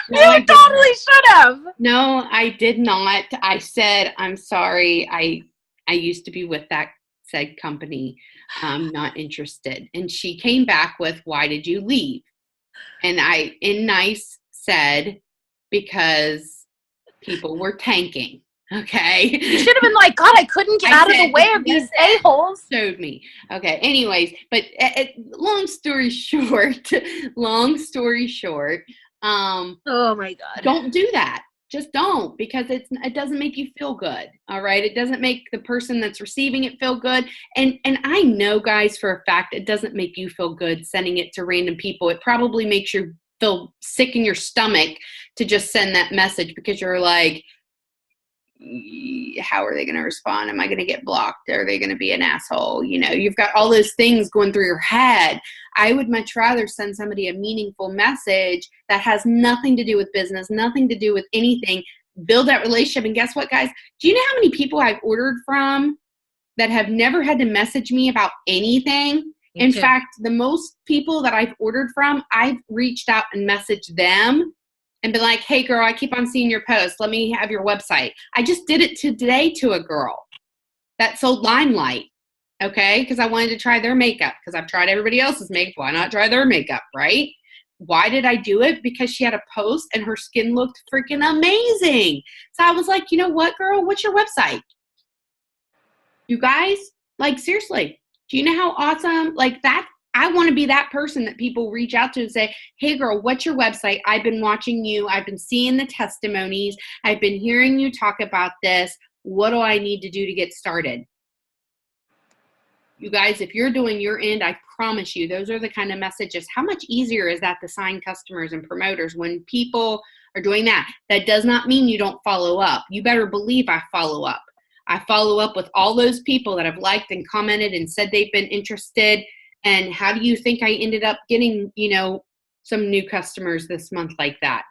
No, You totally should have. No, I did not. I said, I'm sorry. I used to be with that said company. I'm not interested. And she came back with, why did you leave? And I, in nice, said, because people were tanking. Okay. You should have been like, God, I couldn't get out of the way of these a-holes. Showed me. Okay. Anyways, but long story short, Oh my God. don't do that. Just don't, because it doesn't make you feel good. All right. It doesn't make the person that's receiving it feel good. And I know, guys, for a fact, it doesn't make you feel good sending it to random people. It probably makes you feel sick in your stomach to just send that message, because you're like, how are they going to respond? Am I going to get blocked? Are they going to be an asshole? You know, you've got all those things going through your head. I would much rather send somebody a meaningful message that has nothing to do with business, nothing to do with anything, build that relationship. And guess what, guys? Do you know how many people I've ordered from that have never had to message me about anything? In fact, the most people that I've ordered from, I've reached out and messaged them and been like, hey girl, I keep on seeing your posts. Let me have your website. I just did it today to a girl that sold Limelight. Okay. Because I wanted to try their makeup, because I've tried everybody else's makeup. Why not try their makeup? Right. Why did I do it? Because she had a post and her skin looked freaking amazing. So I was like, you know what, girl, what's your website? You guys, like, seriously, do you know how awesome? Like, I want to be that person that people reach out to and say, hey girl, what's your website? I've been watching you. I've been seeing the testimonies. I've been hearing you talk about this. What do I need to do to get started? You guys, if you're doing your end, I promise you, those are the kind of messages. How much easier is that to sign customers and promoters when people are doing that? That does not mean you don't follow up. You better believe I follow up. I follow up with all those people that have liked and commented and said they've been interested. And how do you think I ended up getting, some new customers this month like that?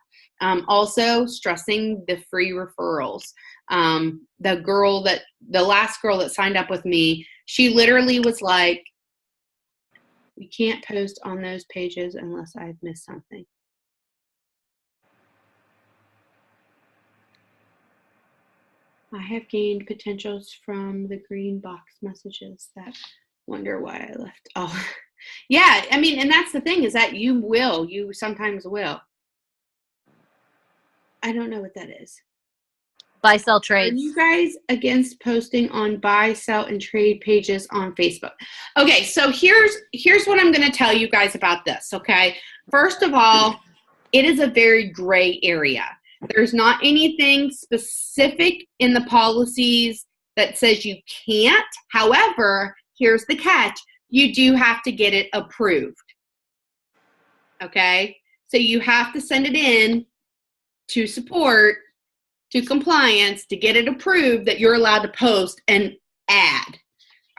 Also stressing the free referrals. The last girl that signed up with me, she literally was like, we can't post on those pages unless I've missed something. I have gained potentials from the green box messages that wonder why I left. Oh, yeah. I mean, and that's the thing is that you sometimes will. I don't know what that is. Buy, sell, Are trades. you guys against posting on buy, sell, and trade pages on Facebook? Okay, so here's what I'm going to tell you guys about this, okay? First of all, it is a very gray area. There's not anything specific in the policies that says you can't. However, here's the catch. You do have to get it approved, okay? So you have to send it in to support, to compliance, to get it approved that you're allowed to post an ad,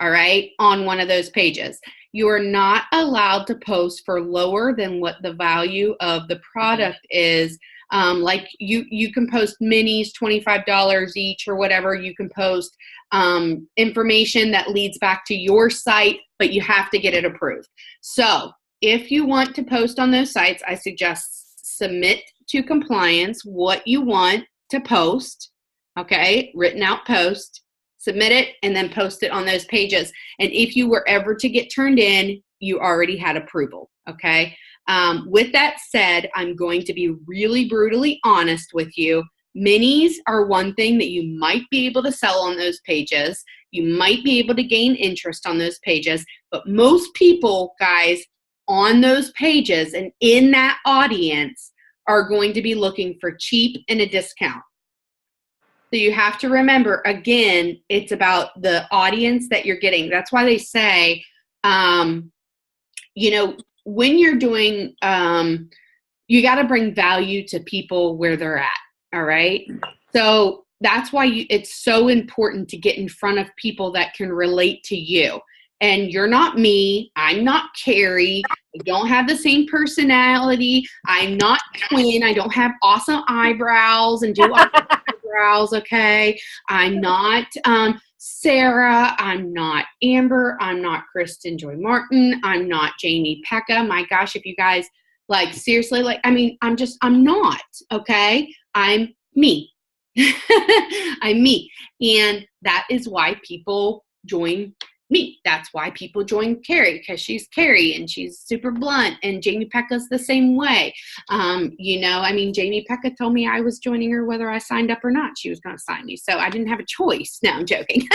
all right, on one of those pages. You are not allowed to post for lower than what the value of the product is. Like you can post minis, $25 each or whatever. You can post information that leads back to your site, but you have to get it approved. So if you want to post on those sites, I suggest submit to compliance what you want to post, okay, written out post, submit it, and then post it on those pages. And if you were ever to get turned in, you already had approval, okay? With that said, I'm going to be really brutally honest with you. Minis are one thing that you might be able to sell on those pages. You might be able to gain interest on those pages, but most people, guys, on those pages and in that audience are going to be looking for cheap and a discount. So you have to remember, again, it's about the audience that you're getting. That's why they say, when you're doing, you got to bring value to people where they're at. All right. So that's why it's so important to get in front of people that can relate to you. And you're not me. I'm not Carrie. I don't have the same personality. I'm not twin. I don't have awesome eyebrows and do awesome eyebrows. Okay. I'm not Sarah. I'm not Amber. I'm not Kristen Joy Martin. I'm not Jamie Pecca. My gosh, if you guys seriously, I'm not. Okay. I'm me. I'm me. And that is why people join me. That's why people join Carrie, because she's Carrie and she's super blunt, and Jamie Pecca's the same way. Jamie Pecca told me I was joining her whether I signed up or not. She was going to sign me. So I didn't have a choice. No, I'm joking.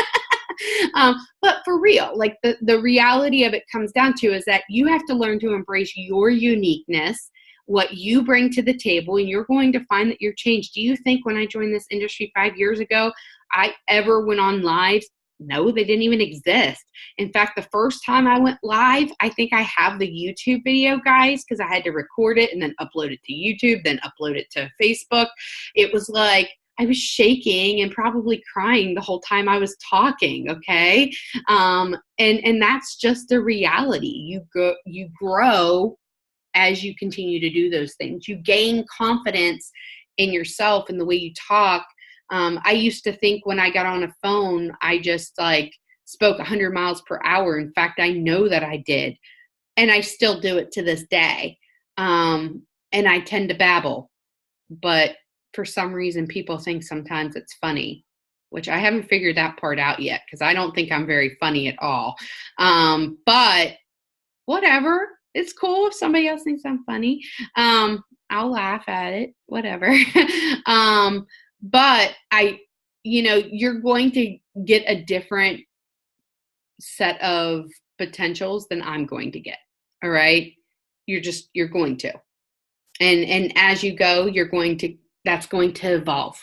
But for real, the reality of it comes down to is that you have to learn to embrace your uniqueness, what you bring to the table, and you're going to find that you're changed. Do you think when I joined this industry 5 years ago, I ever went on lives? No, they didn't even exist. In fact, the first time I went live, I think I have the YouTube video, guys, because I had to record it and then upload it to YouTube, then upload it to Facebook. It was like I was shaking and probably crying the whole time I was talking, okay? And that's just the reality. You grow as you continue to do those things. You gain confidence in yourself and the way you talk. I used to think when I got on a phone, I just spoke 100 miles per hour. In fact, I know that I did. And I still do it to this day. And I tend to babble. But for some reason, people think sometimes it's funny, which I haven't figured that part out yet because I don't think I'm very funny at all. But whatever. It's cool if somebody else thinks I'm funny. I'll laugh at it, whatever. But you're going to get a different set of potentials than I'm going to get. All right. You're going to. And as you go, that's going to evolve.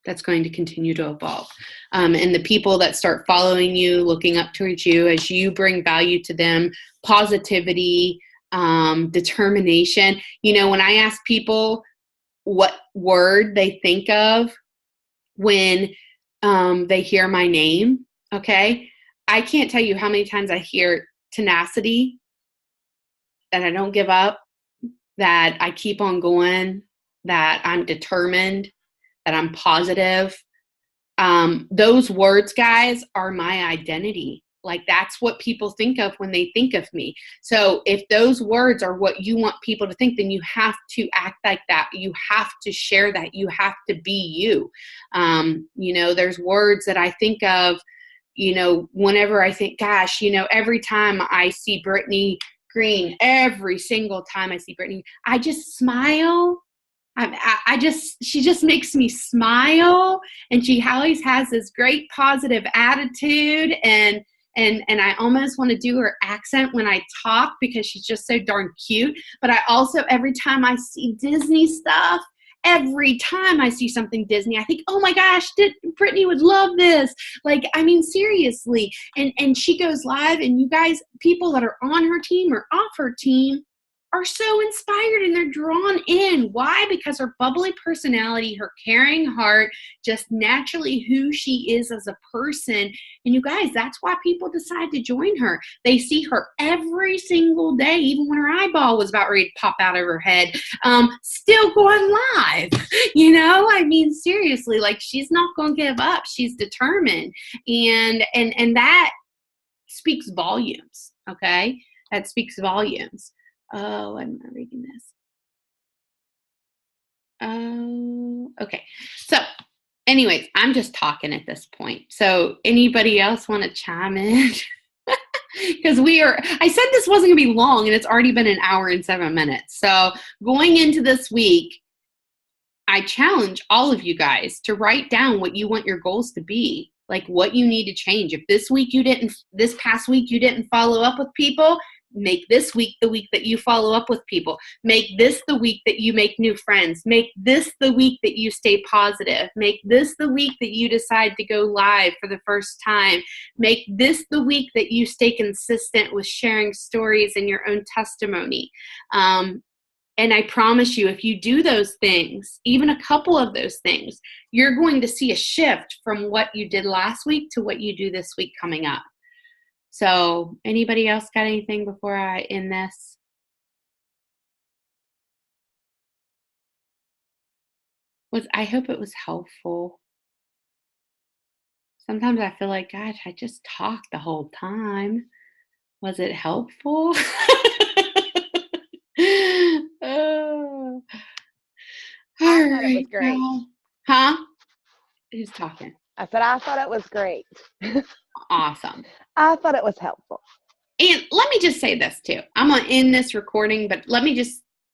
That's going to continue to evolve. And the people that start following you, looking up towards you as you bring value to them, positivity, determination. When I ask people what word they think of when they hear my name, okay, I can't tell you how many times I hear tenacity, that I don't give up, that I keep on going, that I'm determined, that I'm positive. Those words, guys, are my identity. Like, that's what people think of when they think of me. So if those words are what you want people to think, then you have to act like that. You have to share that. You have to be you. There's words that I think of, whenever I think, gosh, every time I see Brittany Green, every single time I see Brittany, I just smile. She just makes me smile, and she always has this great positive attitude, and I almost want to do her accent when I talk because she's just so darn cute. But I also, every time I see Disney stuff, every time I see something Disney, I think, oh my gosh, Brittany would love this. Like, I mean, seriously. And she goes live, and you guys, people that are on her team or off her team, are so inspired and they're drawn in. Why? Because her bubbly personality, her caring heart, just naturally who she is as a person. And you guys, that's why people decide to join her. They see her every single day, even when her eyeball was about ready to pop out of her head, still going live. I mean, seriously, like, she's not going to give up. She's determined. And that speaks volumes. Okay. That speaks volumes. Oh, I'm not reading this. Oh, okay. So anyways, I'm just talking at this point. So anybody else want to chime in? Because I said this wasn't going to be long, and it's already been 1 hour and 7 minutes. So going into this week, I challenge all of you guys to write down what you want your goals to be, like what you need to change. If this past week you didn't follow up with people, make this week the week that you follow up with people. Make this the week that you make new friends. Make this the week that you stay positive. Make this the week that you decide to go live for the first time. Make this the week that you stay consistent with sharing stories and your own testimony. And I promise you, if you do those things, even a couple of those things, you're going to see a shift from what you did last week to what you do this week coming up. So anybody else got anything before I end this? I hope it was helpful. Sometimes I feel like, gosh, I just talked the whole time. Was it helpful? Oh. I thought it was great. Huh? Who's talking? I said, I thought it was great. Awesome. I thought it was helpful. And let me just say this too. I'm going to end this recording, but let me just